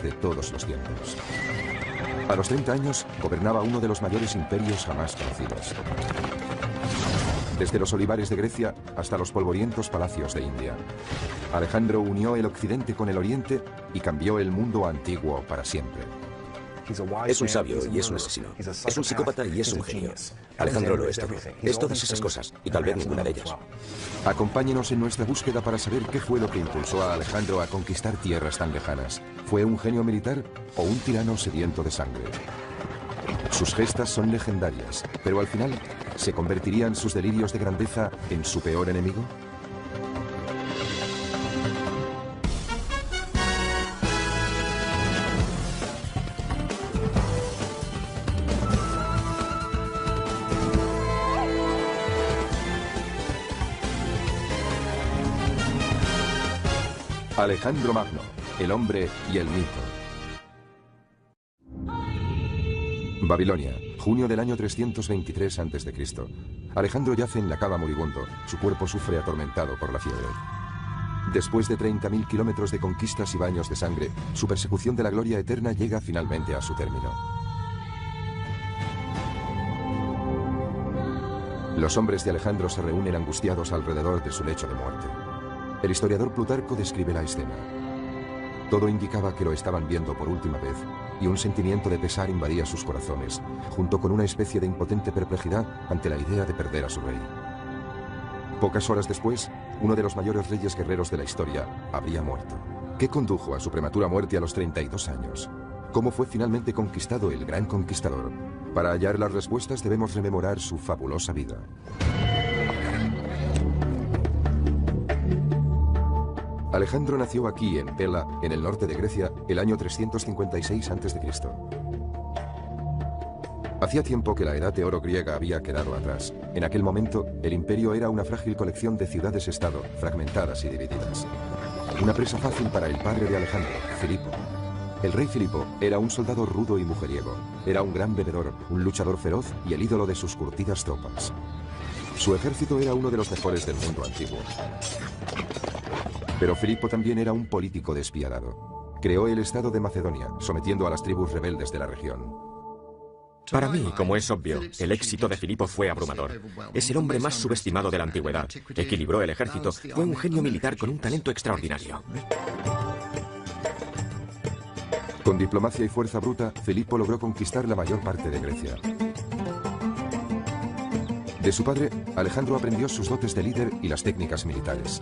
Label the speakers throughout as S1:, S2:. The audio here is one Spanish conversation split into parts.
S1: de todos los tiempos. A los 30 años, gobernaba uno de los mayores imperios jamás conocidos. Desde los olivares de Grecia hasta los polvorientos palacios de India. Alejandro unió el occidente con el oriente y cambió el mundo antiguo para siempre.
S2: Es un sabio y es un asesino. Es un psicópata y es un genio. Alejandro lo es todo. Es todas esas cosas, y tal vez ninguna de ellas.
S1: Acompáñenos en nuestra búsqueda para saber qué fue lo que impulsó a Alejandro a conquistar tierras tan lejanas. ¿Fue un genio militar o un tirano sediento de sangre? Sus gestas son legendarias, pero al final, ¿se convertirían sus delirios de grandeza en su peor enemigo? Alejandro Magno, el hombre y el mito. Babilonia, junio del año 323 a.C. Alejandro yace en la cava moribundo. Su cuerpo sufre atormentado por la fiebre. Después de 30.000 kilómetros de conquistas y baños de sangre, su persecución de la gloria eterna llega finalmente a su término. Los hombres de Alejandro se reúnen angustiados alrededor de su lecho de muerte. El historiador Plutarco describe la escena. Todo indicaba que lo estaban viendo por última vez, y un sentimiento de pesar invadía sus corazones, junto con una especie de impotente perplejidad ante la idea de perder a su rey. Pocas horas después, uno de los mayores reyes guerreros de la historia habría muerto. ¿Qué condujo a su prematura muerte a los 32 años? ¿Cómo fue finalmente conquistado el gran conquistador? Para hallar las respuestas debemos rememorar su fabulosa vida. Alejandro nació aquí, en Pella, en el norte de Grecia, el año 356 a.C. Hacía tiempo que la edad de oro griega había quedado atrás. En aquel momento, el imperio era una frágil colección de ciudades-estado, fragmentadas y divididas. Una presa fácil para el padre de Alejandro, Filipo. El rey Filipo era un soldado rudo y mujeriego. Era un gran bebedor, un luchador feroz y el ídolo de sus curtidas tropas. Su ejército era uno de los mejores del mundo antiguo. Pero Filipo también era un político despiadado. Creó el estado de Macedonia, sometiendo a las tribus rebeldes de la región.
S2: Para mí, como es obvio, el éxito de Filipo fue abrumador. Es el hombre más subestimado de la antigüedad. Equilibró el ejército, fue un genio militar con un talento extraordinario.
S1: Con diplomacia y fuerza bruta, Filipo logró conquistar la mayor parte de Grecia. De su padre, Alejandro aprendió sus dotes de líder y las técnicas militares.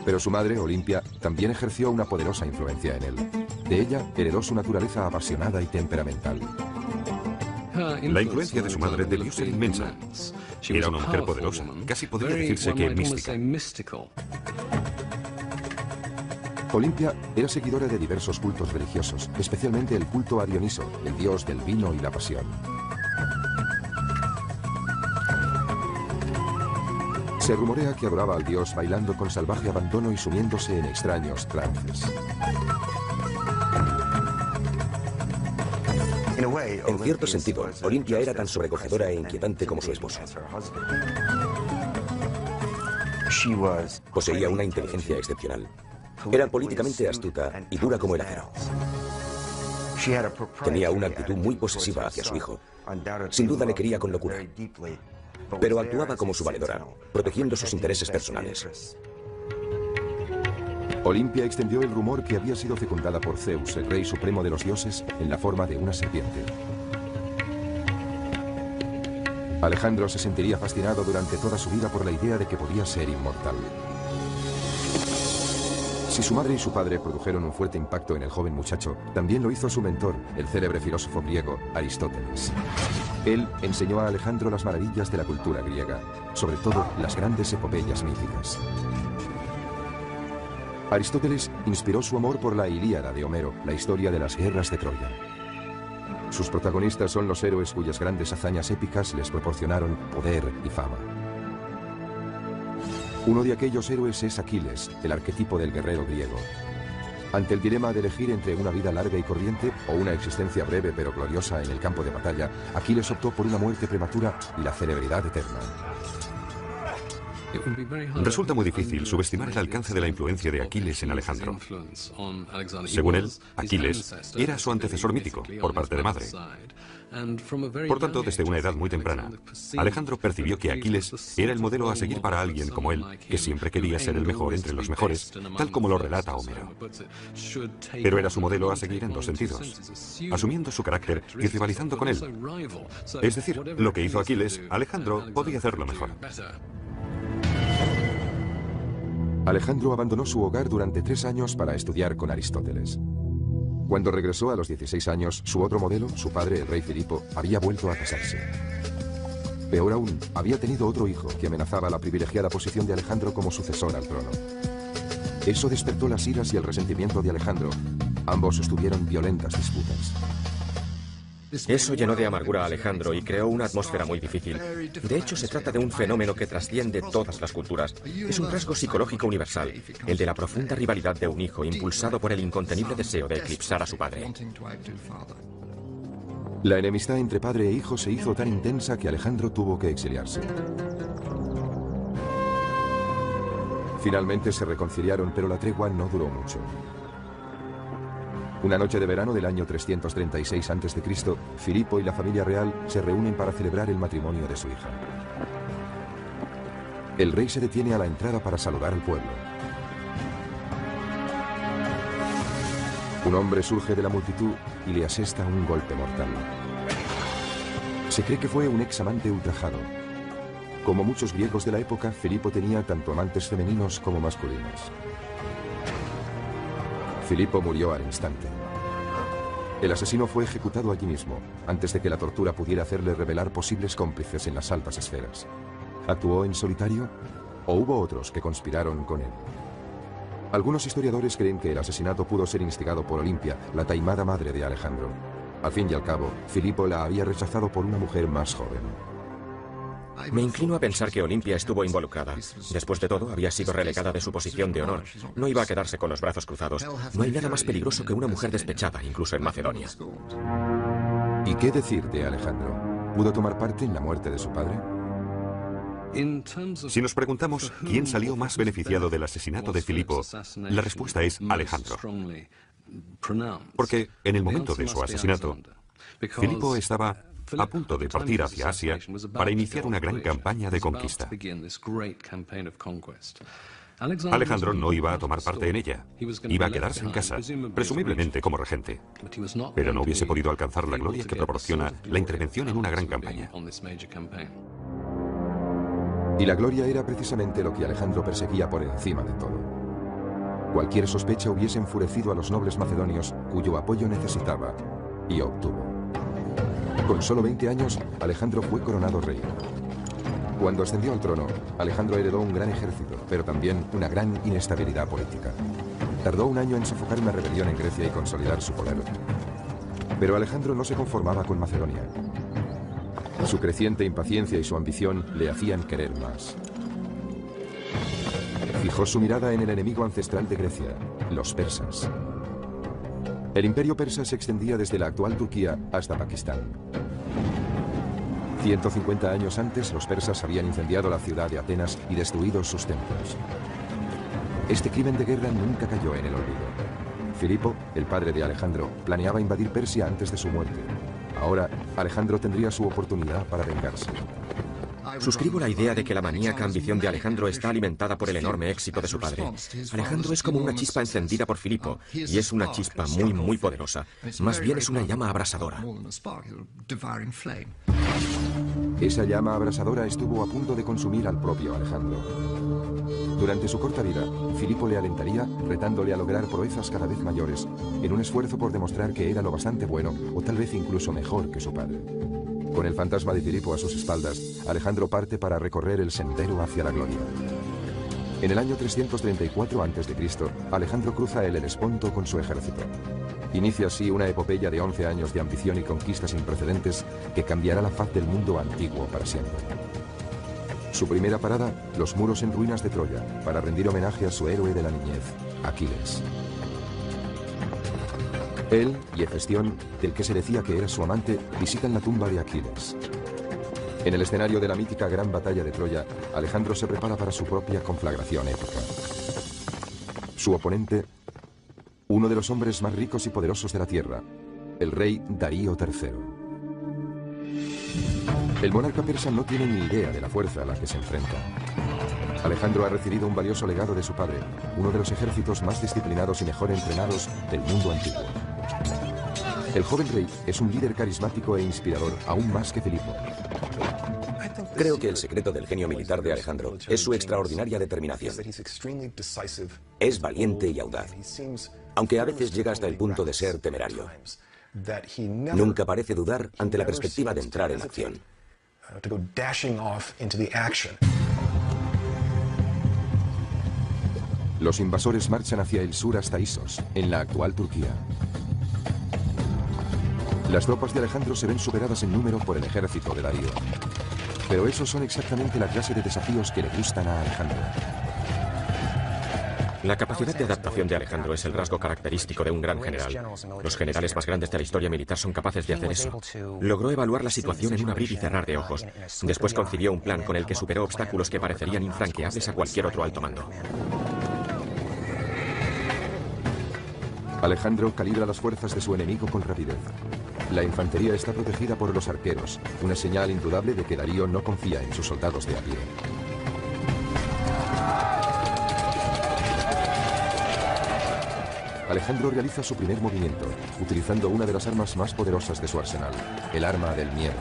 S1: Pero su madre, Olimpia, también ejerció una poderosa influencia en él. De ella heredó su naturaleza apasionada y temperamental.
S3: La influencia de su madre debió ser inmensa. Era una mujer poderosa, casi podría decirse que mística.
S1: Olimpia era seguidora de diversos cultos religiosos, especialmente el culto a Dioniso, el dios del vino y la pasión. Se rumorea que adoraba al dios bailando con salvaje abandono y sumiéndose en extraños trances.
S2: En cierto sentido, Olimpia era tan sobrecogedora e inquietante como su esposo. Poseía una inteligencia excepcional. Era políticamente astuta y dura como el acero. Tenía una actitud muy posesiva hacia su hijo. Sin duda le quería con locura. Pero actuaba como su valedora, protegiendo sus intereses personales.
S1: Olimpia extendió el rumor que había sido fecundada por Zeus, el rey supremo de los dioses, en la forma de una serpiente. Alejandro se sentiría fascinado durante toda su vida por la idea de que podía ser inmortal. Si su madre y su padre produjeron un fuerte impacto en el joven muchacho, también lo hizo su mentor, el célebre filósofo griego Aristóteles. Él enseñó a Alejandro las maravillas de la cultura griega, sobre todo las grandes epopeyas míticas. Aristóteles inspiró su amor por la Ilíada de Homero, la historia de las guerras de Troya. Sus protagonistas son los héroes cuyas grandes hazañas épicas les proporcionaron poder y fama. Uno de aquellos héroes es Aquiles, el arquetipo del guerrero griego. Ante el dilema de elegir entre una vida larga y corriente o una existencia breve pero gloriosa en el campo de batalla, Aquiles optó por una muerte prematura y la celebridad eterna.
S3: Resulta muy difícil subestimar el alcance de la influencia de Aquiles en Alejandro. Según él, Aquiles era su antecesor mítico, por parte de madre. Por tanto, desde una edad muy temprana, Alejandro percibió que Aquiles era el modelo a seguir para alguien como él, que siempre quería ser el mejor entre los mejores, tal como lo relata Homero. Pero era su modelo a seguir en dos sentidos, asumiendo su carácter y rivalizando con él. Es decir, lo que hizo Aquiles, Alejandro podía hacerlo mejor.
S1: Alejandro abandonó su hogar durante 3 años para estudiar con Aristóteles. Cuando regresó a los 16 años, su otro modelo, su padre, el rey Filipo, había vuelto a casarse. Peor aún, había tenido otro hijo que amenazaba la privilegiada posición de Alejandro como sucesor al trono. Eso despertó las iras y el resentimiento de Alejandro. Ambos sostuvieron violentas disputas.
S2: Eso llenó de amargura a Alejandro y creó una atmósfera muy difícil. De hecho, se trata de un fenómeno que trasciende todas las culturas. Es un rasgo psicológico universal, el de la profunda rivalidad de un hijo impulsado por el incontenible deseo de eclipsar a su padre.
S1: La enemistad entre padre e hijo se hizo tan intensa que Alejandro tuvo que exiliarse. Finalmente se reconciliaron, pero la tregua no duró mucho. Una noche de verano del año 336 a.C., Filipo y la familia real se reúnen para celebrar el matrimonio de su hija. El rey se detiene a la entrada para saludar al pueblo. Un hombre surge de la multitud y le asesta un golpe mortal. Se cree que fue un examante ultrajado. Como muchos griegos de la época, Filipo tenía tanto amantes femeninos como masculinos. Filipo murió al instante. El asesino fue ejecutado allí mismo, antes de que la tortura pudiera hacerle revelar posibles cómplices en las altas esferas. ¿Actuó en solitario o hubo otros que conspiraron con él? Algunos historiadores creen que el asesinato pudo ser instigado por Olimpia, la taimada madre de Alejandro. Al fin y al cabo, Filipo la había rechazado por una mujer más joven.
S2: Me inclino a pensar que Olimpia estuvo involucrada. Después de todo, había sido relegada de su posición de honor. No iba a quedarse con los brazos cruzados. No hay nada más peligroso que una mujer despechada, incluso en Macedonia.
S1: ¿Y qué decir de Alejandro? ¿Pudo tomar parte en la muerte de su padre?
S3: Si nos preguntamos quién salió más beneficiado del asesinato de Filipo, la respuesta es Alejandro. Porque en el momento de su asesinato, Filipo estaba a punto de partir hacia Asia para iniciar una gran campaña de conquista. Alejandro no iba a tomar parte en ella. Iba a quedarse en casa, presumiblemente como regente. Pero no hubiese podido alcanzar la gloria que proporciona la intervención en una gran campaña.
S1: Y la gloria era precisamente lo que Alejandro perseguía por encima de todo. Cualquier sospecha hubiese enfurecido a los nobles macedonios, cuyo apoyo necesitaba, y obtuvo. Con solo 20 años, Alejandro fue coronado rey. Cuando ascendió al trono, Alejandro heredó un gran ejército, pero también una gran inestabilidad política. Tardó un año en sofocar una rebelión en Grecia y consolidar su poder. Pero Alejandro no se conformaba con Macedonia. Su creciente impaciencia y su ambición le hacían querer más. Fijó su mirada en el enemigo ancestral de Grecia, los persas. El imperio persa se extendía desde la actual Turquía hasta Pakistán. 150 años antes, los persas habían incendiado la ciudad de Atenas y destruido sus templos. Este crimen de guerra nunca cayó en el olvido. Filipo, el padre de Alejandro, planeaba invadir Persia antes de su muerte. Ahora, Alejandro tendría su oportunidad para vengarse.
S2: Suscribo la idea de que la maníaca ambición de Alejandro está alimentada por el enorme éxito de su padre. Alejandro es como una chispa encendida por Filipo, y es una chispa muy, muy poderosa. Más bien es una llama abrasadora.
S1: Esa llama abrasadora estuvo a punto de consumir al propio Alejandro. Durante su corta vida, Filipo le alentaría, retándole a lograr proezas cada vez mayores, en un esfuerzo por demostrar que era lo bastante bueno, o tal vez incluso mejor que su padre. Con el fantasma de Filipo a sus espaldas, Alejandro parte para recorrer el sendero hacia la gloria. En el año 334 a.C., Alejandro cruza el Helesponto con su ejército. Inicia así una epopeya de 11 años de ambición y conquistas sin precedentes que cambiará la faz del mundo antiguo para siempre. Su primera parada, los muros en ruinas de Troya, para rendir homenaje a su héroe de la niñez, Aquiles. Él y Hefestión, del que se decía que era su amante, visitan la tumba de Aquiles. En el escenario de la mítica Gran Batalla de Troya, Alejandro se prepara para su propia conflagración épica. Su oponente, uno de los hombres más ricos y poderosos de la Tierra, el rey Darío III. El monarca persa no tiene ni idea de la fuerza a la que se enfrenta. Alejandro ha recibido un valioso legado de su padre, uno de los ejércitos más disciplinados y mejor entrenados del mundo antiguo. El joven rey es un líder carismático e inspirador, aún más que Filipo.
S4: Creo que el secreto del genio militar de Alejandro es su extraordinaria determinación. Es valiente y audaz, aunque a veces llega hasta el punto de ser temerario. Nunca parece dudar ante la perspectiva de entrar en acción.
S1: Los invasores marchan hacia el sur hasta Isos, en la actual Turquía. Las tropas de Alejandro se ven superadas en número por el ejército de Darío. Pero esos son exactamente la clase de desafíos que le gustan a Alejandro.
S2: La capacidad de adaptación de Alejandro es el rasgo característico de un gran general. Los generales más grandes de la historia militar son capaces de hacer eso. Logró evaluar la situación en un abrir y cerrar de ojos. Después concibió un plan con el que superó obstáculos que parecerían infranqueables a cualquier otro alto mando.
S1: Alejandro calibra las fuerzas de su enemigo con rapidez. La infantería está protegida por los arqueros, una señal indudable de que Darío no confía en sus soldados de a pie. Alejandro realiza su primer movimiento, utilizando una de las armas más poderosas de su arsenal, el arma del miedo.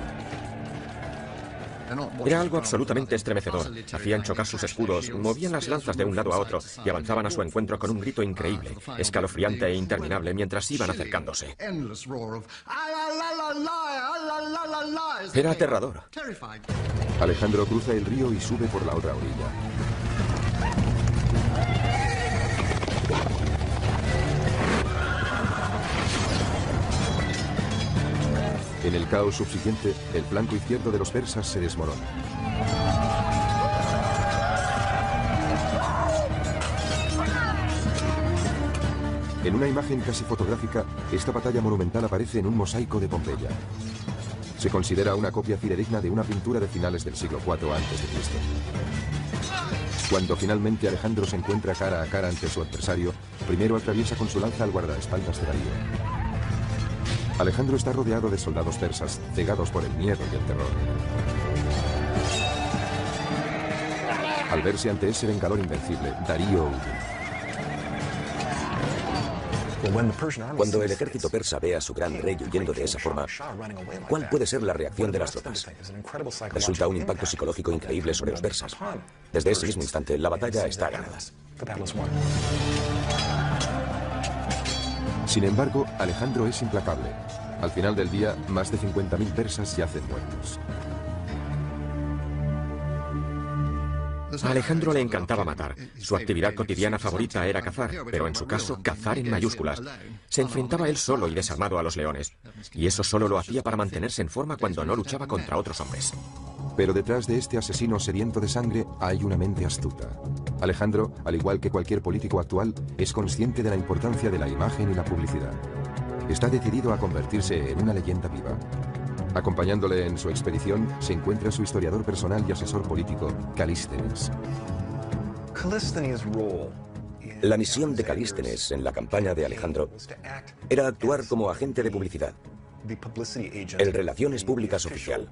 S2: Era algo absolutamente estremecedor. Hacían chocar sus escudos, movían las lanzas de un lado a otro y avanzaban a su encuentro con un grito increíble, escalofriante e interminable mientras iban acercándose. Era aterrador.
S1: Alejandro cruza el río y sube por la otra orilla. En el caos subsiguiente, el flanco izquierdo de los persas se desmorona. En una imagen casi fotográfica, esta batalla monumental aparece en un mosaico de Pompeya. Se considera una copia fidedigna de una pintura de finales del siglo IV a.C. Cuando finalmente Alejandro se encuentra cara a cara ante su adversario, primero atraviesa con su lanza al guardaespaldas de Darío. Alejandro está rodeado de soldados persas, cegados por el miedo y el terror. Al verse ante ese vengador invencible, Darío huye.
S4: Cuando el ejército persa ve a su gran rey huyendo de esa forma, ¿cuál puede ser la reacción de las tropas? Resulta un impacto psicológico increíble sobre los persas. Desde ese mismo instante, la batalla está ganada.
S1: Sin embargo, Alejandro es implacable. Al final del día, más de 50.000 persas yacen muertos.
S2: A Alejandro le encantaba matar. Su actividad cotidiana favorita era cazar, pero en su caso, cazar en mayúsculas. Se enfrentaba él solo y desarmado a los leones. Y eso solo lo hacía para mantenerse en forma cuando no luchaba contra otros hombres.
S1: Pero detrás de este asesino sediento de sangre hay una mente astuta. Alejandro, al igual que cualquier político actual, es consciente de la importancia de la imagen y la publicidad. Está decidido a convertirse en una leyenda viva. Acompañándole en su expedición se encuentra su historiador personal y asesor político, Calístenes.
S4: La misión de Calístenes en la campaña de Alejandro era actuar como agente de publicidad, el Relaciones Públicas oficial.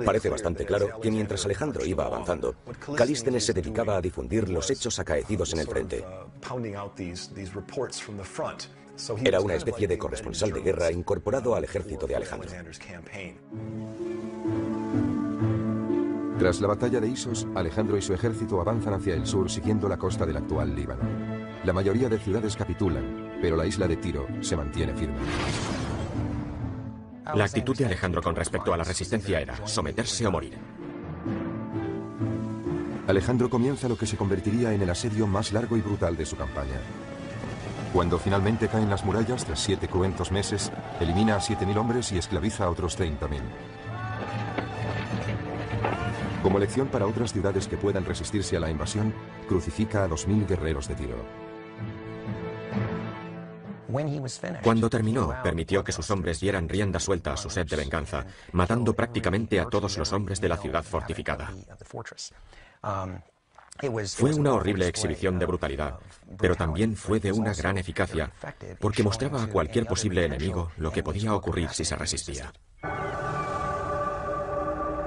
S4: Parece bastante claro que mientras Alejandro iba avanzando, Calístenes se dedicaba a difundir los hechos acaecidos en el frente. Era una especie de corresponsal de guerra incorporado al ejército de Alejandro.
S1: Tras la batalla de Isos, Alejandro y su ejército avanzan hacia el sur siguiendo la costa del actual Líbano. La mayoría de ciudades capitulan, pero la isla de Tiro se mantiene firme.
S2: La actitud de Alejandro con respecto a la resistencia era someterse o morir.
S1: Alejandro comienza lo que se convertiría en el asedio más largo y brutal de su campaña. Cuando finalmente caen las murallas, tras 7 cruentos meses, elimina a 7.000 hombres y esclaviza a otros 30.000. Como lección para otras ciudades que puedan resistirse a la invasión, crucifica a 2.000 guerreros de Tiro.
S2: Cuando terminó, permitió que sus hombres dieran rienda suelta a su sed de venganza, matando prácticamente a todos los hombres de la ciudad fortificada. Fue una horrible exhibición de brutalidad, pero también fue de una gran eficacia, porque mostraba a cualquier posible enemigo lo que podía ocurrir si se resistía.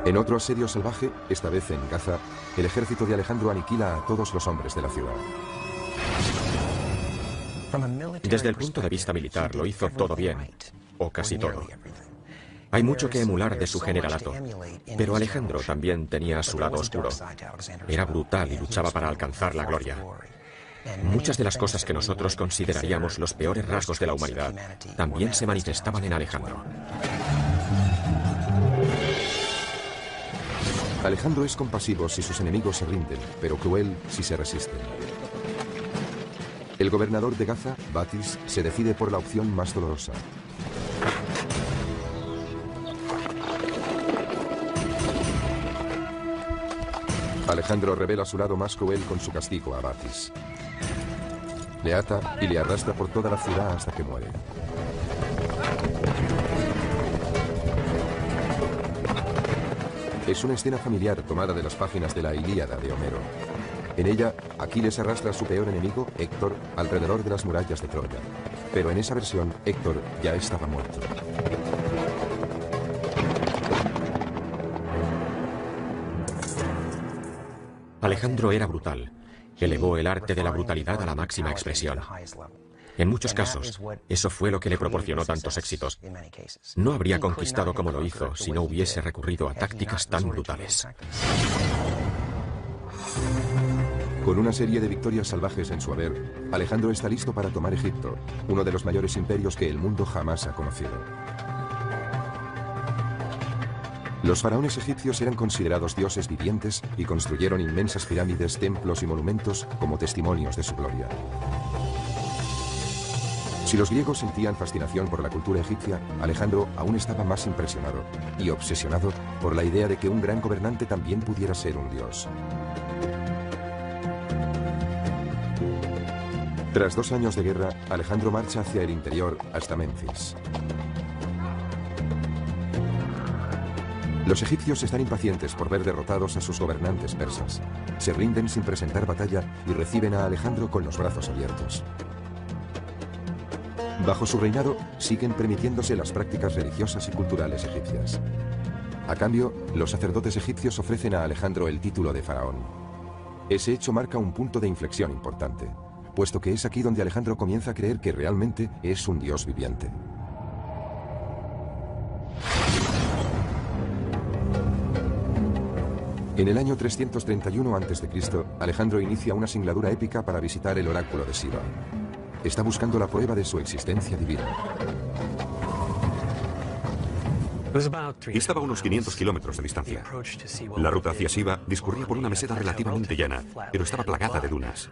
S1: En otro asedio salvaje, esta vez en Gaza, el ejército de Alejandro aniquila a todos los hombres de la ciudad.
S2: Desde el punto de vista militar, lo hizo todo bien, o casi todo. Hay mucho que emular de su generalato, pero Alejandro también tenía su lado oscuro. Era brutal y luchaba para alcanzar la gloria. Muchas de las cosas que nosotros consideraríamos los peores rasgos de la humanidad también se manifestaban en Alejandro.
S1: Alejandro es compasivo si sus enemigos se rinden, pero cruel si se resisten. El gobernador de Gaza, Batis, se decide por la opción más dolorosa. Alejandro revela su lado más cruel con su castigo a Batis. Le ata y le arrastra por toda la ciudad hasta que muere. Es una escena familiar tomada de las páginas de la Ilíada de Homero. En ella, Aquiles arrastra a su peor enemigo, Héctor, alrededor de las murallas de Troya. Pero en esa versión, Héctor ya estaba muerto.
S2: Alejandro era brutal. Elevó el arte de la brutalidad a la máxima expresión. En muchos casos, eso fue lo que le proporcionó tantos éxitos. No habría conquistado como lo hizo si no hubiese recurrido a tácticas tan brutales.
S1: Con una serie de victorias salvajes en su haber, Alejandro está listo para tomar Egipto, uno de los mayores imperios que el mundo jamás ha conocido. Los faraones egipcios eran considerados dioses vivientes y construyeron inmensas pirámides, templos y monumentos como testimonios de su gloria. Si los griegos sentían fascinación por la cultura egipcia, Alejandro aún estaba más impresionado y obsesionado por la idea de que un gran gobernante también pudiera ser un dios. Tras 2 años de guerra, Alejandro marcha hacia el interior hasta Menfis. Los egipcios están impacientes por ver derrotados a sus gobernantes persas. Se rinden sin presentar batalla y reciben a Alejandro con los brazos abiertos. Bajo su reinado, siguen permitiéndose las prácticas religiosas y culturales egipcias. A cambio, los sacerdotes egipcios ofrecen a Alejandro el título de faraón. Ese hecho marca un punto de inflexión importante, puesto que es aquí donde Alejandro comienza a creer que realmente es un dios viviente. En el año 331 a.C., Alejandro inicia una singladura épica para visitar el oráculo de Siba. Está buscando la prueba de su existencia divina.
S3: Estaba a unos 500 kilómetros de distancia. La ruta hacia Siba discurría por una meseta relativamente llana, pero estaba plagada de dunas.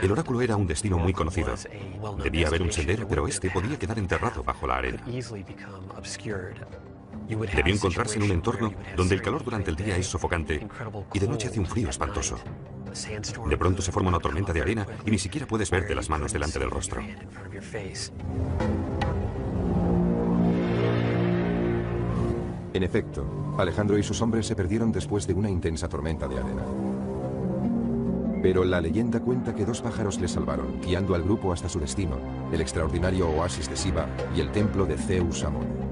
S3: El oráculo era un destino muy conocido. Debía haber un sendero, pero este podía quedar enterrado bajo la arena. Debió encontrarse en un entorno donde el calor durante el día es sofocante y de noche hace un frío espantoso. De pronto se forma una tormenta de arena y ni siquiera puedes verte las manos delante del rostro.
S1: En efecto, Alejandro y sus hombres se perdieron después de una intensa tormenta de arena. Pero la leyenda cuenta que 2 pájaros le salvaron, guiando al grupo hasta su destino, el extraordinario oasis de Siba y el templo de Zeus Amón.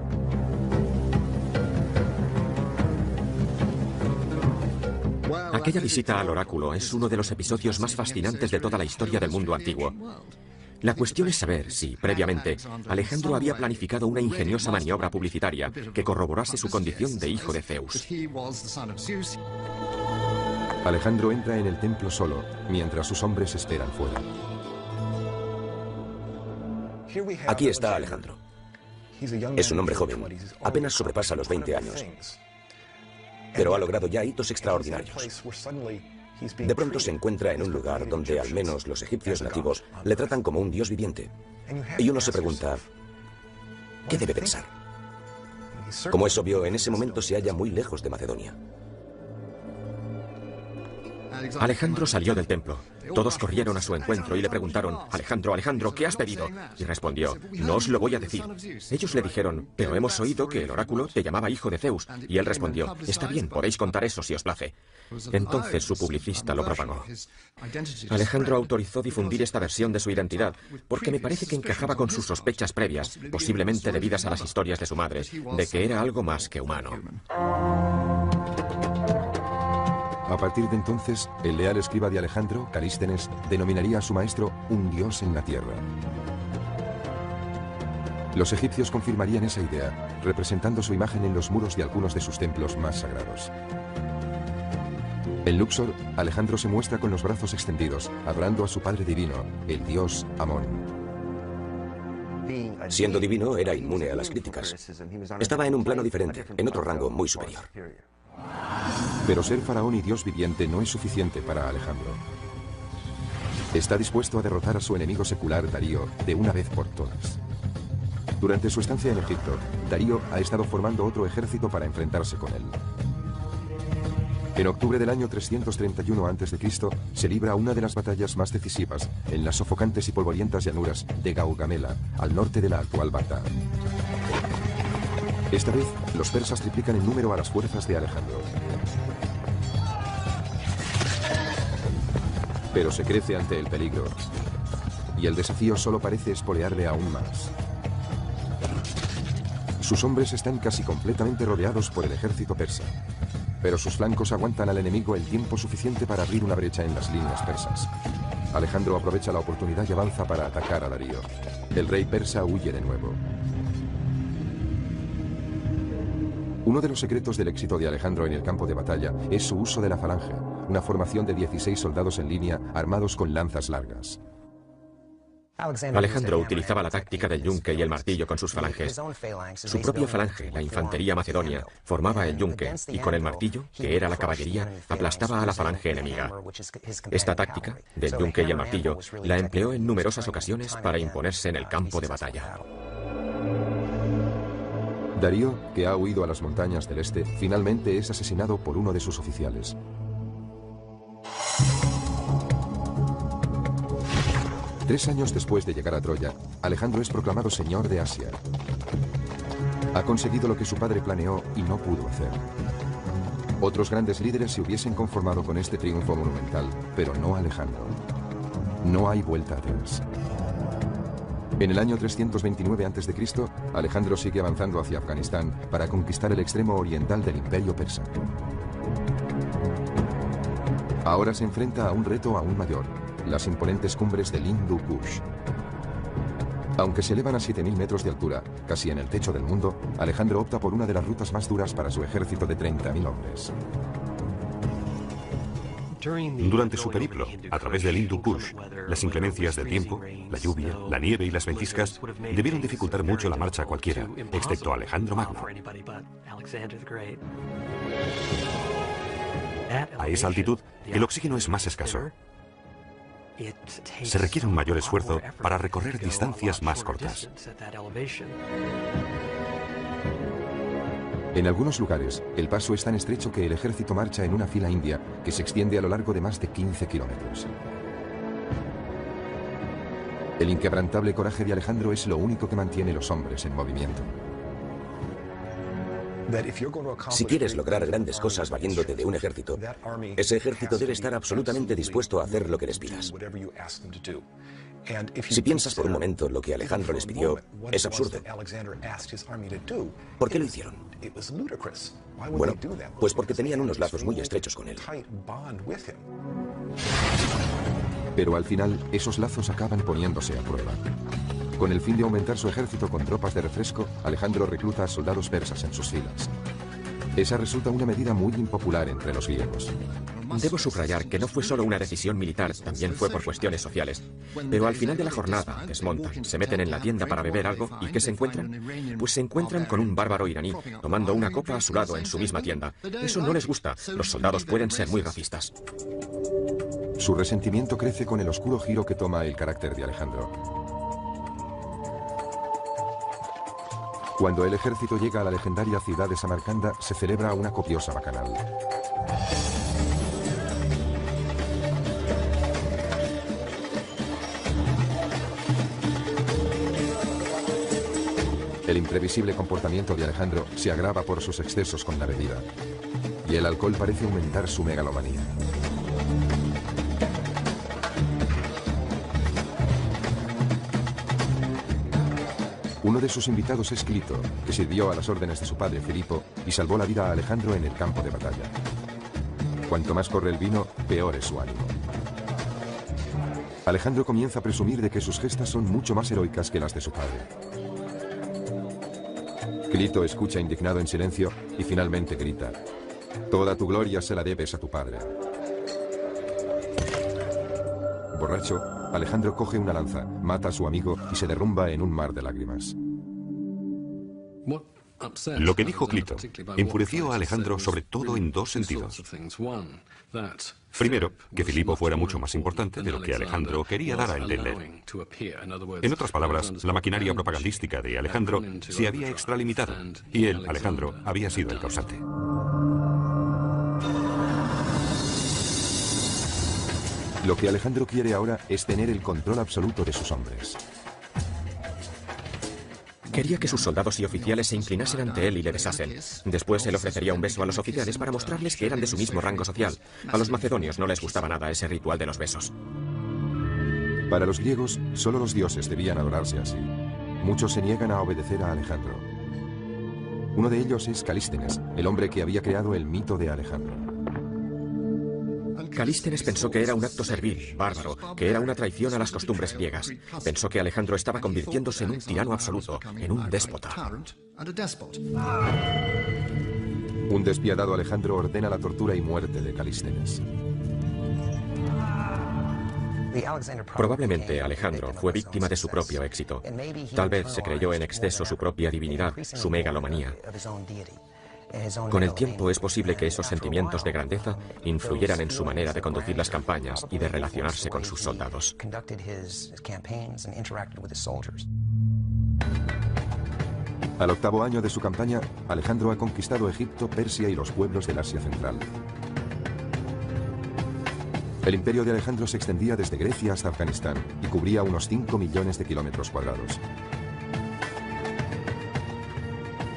S2: Aquella visita al oráculo es uno de los episodios más fascinantes de toda la historia del mundo antiguo. La cuestión es saber si, previamente, Alejandro había planificado una ingeniosa maniobra publicitaria que corroborase su condición de hijo de Zeus.
S1: Alejandro entra en el templo solo, mientras sus hombres esperan fuera.
S4: Aquí está Alejandro. Es un hombre joven, apenas sobrepasa los 20 años, pero ha logrado ya hitos extraordinarios. De pronto se encuentra en un lugar donde al menos los egipcios nativos le tratan como un dios viviente. Y uno se pregunta, ¿qué debe pensar? Como es obvio, en ese momento se halla muy lejos de Macedonia.
S2: Alejandro salió del templo. Todos corrieron a su encuentro y le preguntaron: Alejandro, Alejandro, ¿qué has pedido? Y respondió: no os lo voy a decir. Ellos le dijeron: pero hemos oído que el oráculo te llamaba hijo de Zeus. Y él respondió: está bien, podéis contar eso si os place. Entonces su publicista lo propagó. Alejandro autorizó difundir esta versión de su identidad porque me parece que encajaba con sus sospechas previas, posiblemente debidas a las historias de su madre, de que era algo más que humano.
S1: A partir de entonces, el leal escriba de Alejandro, Calístenes, denominaría a su maestro un dios en la tierra. Los egipcios confirmarían esa idea, representando su imagen en los muros de algunos de sus templos más sagrados. En Luxor, Alejandro se muestra con los brazos extendidos, adorando a su padre divino, el dios Amón.
S4: Siendo divino, era inmune a las críticas. Estaba en un plano diferente, en otro rango muy superior.
S1: Pero ser faraón y dios viviente no es suficiente para Alejandro. Está dispuesto a derrotar a su enemigo secular, Darío, de una vez por todas. Durante su estancia en Egipto, Darío ha estado formando otro ejército para enfrentarse con él. En octubre del año 331 a.C. se libra una de las batallas más decisivas en las sofocantes y polvorientas llanuras de Gaugamela, al norte de la actual Bagdad. Esta vez, los persas triplican en número a las fuerzas de Alejandro. Pero se crece ante el peligro, y el desafío solo parece espolearle aún más. Sus hombres están casi completamente rodeados por el ejército persa, pero sus flancos aguantan al enemigo el tiempo suficiente para abrir una brecha en las líneas persas. Alejandro aprovecha la oportunidad y avanza para atacar a Darío. El rey persa huye de nuevo. Uno de los secretos del éxito de Alejandro en el campo de batalla es su uso de la falange, una formación de 16 soldados en línea armados con lanzas largas.
S2: Alejandro utilizaba la táctica del yunque y el martillo con sus falanges. Su propia falange, la infantería macedonia, formaba el yunque y con el martillo, que era la caballería, aplastaba a la falange enemiga. Esta táctica, del yunque y el martillo, la empleó en numerosas ocasiones para imponerse en el campo de batalla.
S1: Darío, que ha huido a las montañas del este, finalmente es asesinado por uno de sus oficiales. Tres años después de llegar a Troya, Alejandro es proclamado señor de Asia. Ha conseguido lo que su padre planeó y no pudo hacer. Otros grandes líderes se hubiesen conformado con este triunfo monumental, pero no Alejandro. No hay vuelta atrás. En el año 329 a.C., Alejandro sigue avanzando hacia Afganistán para conquistar el extremo oriental del imperio persa. Ahora se enfrenta a un reto aún mayor: las imponentes cumbres del Hindu Kush. Aunque se elevan a 7.000 metros de altura, casi en el techo del mundo, Alejandro opta por una de las rutas más duras para su ejército de 30.000 hombres.
S3: Durante su periplo, a través del Hindu Kush, las inclemencias del tiempo, la lluvia, la nieve y las ventiscas debieron dificultar mucho la marcha a cualquiera, excepto a Alejandro Magno. A esa altitud, el oxígeno es más escaso. Se requiere un mayor esfuerzo para recorrer distancias más cortas.
S1: En algunos lugares, el paso es tan estrecho que el ejército marcha en una fila india que se extiende a lo largo de más de 15 kilómetros. El inquebrantable coraje de Alejandro es lo único que mantiene los hombres en movimiento.
S4: Si quieres lograr grandes cosas valiéndote de un ejército, ese ejército debe estar absolutamente dispuesto a hacer lo que les pidas. Si piensas por un momento lo que Alejandro les pidió, es absurdo. ¿Por qué lo hicieron? Bueno, pues porque tenían unos lazos muy estrechos con él.
S1: Pero al final, esos lazos acaban poniéndose a prueba. Con el fin de aumentar su ejército con tropas de refresco, Alejandro recluta a soldados persas en sus filas. Esa resulta una medida muy impopular entre los griegos.
S2: Debo subrayar que no fue solo una decisión militar, también fue por cuestiones sociales. Pero al final de la jornada, desmontan, se meten en la tienda para beber algo y ¿qué se encuentran? Pues se encuentran con un bárbaro iraní, tomando una copa a su lado en su misma tienda. Eso no les gusta, los soldados pueden ser muy racistas.
S1: Su resentimiento crece con el oscuro giro que toma el carácter de Alejandro. Cuando el ejército llega a la legendaria ciudad de Samarcanda, se celebra una copiosa bacanal. El imprevisible comportamiento de Alejandro se agrava por sus excesos con la bebida, y el alcohol parece aumentar su megalomanía. Uno de sus invitados es Clito, que sirvió a las órdenes de su padre Filipo y salvó la vida a Alejandro en el campo de batalla. Cuanto más corre el vino, peor es su ánimo. Alejandro comienza a presumir de que sus gestas son mucho más heroicas que las de su padre. Clito escucha indignado en silencio y finalmente grita: «Toda tu gloria se la debes a tu padre». Borracho, Alejandro coge una lanza, mata a su amigo y se derrumba en un mar de lágrimas.
S3: Lo que dijo Clito enfureció a Alejandro sobre todo en dos sentidos. Primero, que Filipo fuera mucho más importante de lo que Alejandro quería dar a entender. En otras palabras, la maquinaria propagandística de Alejandro se había extralimitado y él, Alejandro, había sido el causante.
S1: Lo que Alejandro quiere ahora es tener el control absoluto de sus hombres.
S2: Quería que sus soldados y oficiales se inclinasen ante él y le besasen. Después él ofrecería un beso a los oficiales para mostrarles que eran de su mismo rango social. A los macedonios no les gustaba nada ese ritual de los besos.
S1: Para los griegos, solo los dioses debían adorarse así. Muchos se niegan a obedecer a Alejandro. Uno de ellos es Calístenes, el hombre que había creado el mito de Alejandro.
S2: Calístenes pensó que era un acto servil, bárbaro, que era una traición a las costumbres griegas. Pensó que Alejandro estaba convirtiéndose en un tirano absoluto, en un déspota.
S1: Un despiadado Alejandro ordena la tortura y muerte de Calístenes.
S2: Probablemente Alejandro fue víctima de su propio éxito. Tal vez se creyó en exceso su propia divinidad, su megalomanía. Con el tiempo es posible que esos sentimientos de grandeza influyeran en su manera de conducir las campañas y de relacionarse con sus soldados.
S1: Al octavo año de su campaña, Alejandro ha conquistado Egipto, Persia y los pueblos del Asia Central. El imperio de Alejandro se extendía desde Grecia hasta Afganistán y cubría unos 5 millones de kilómetros cuadrados.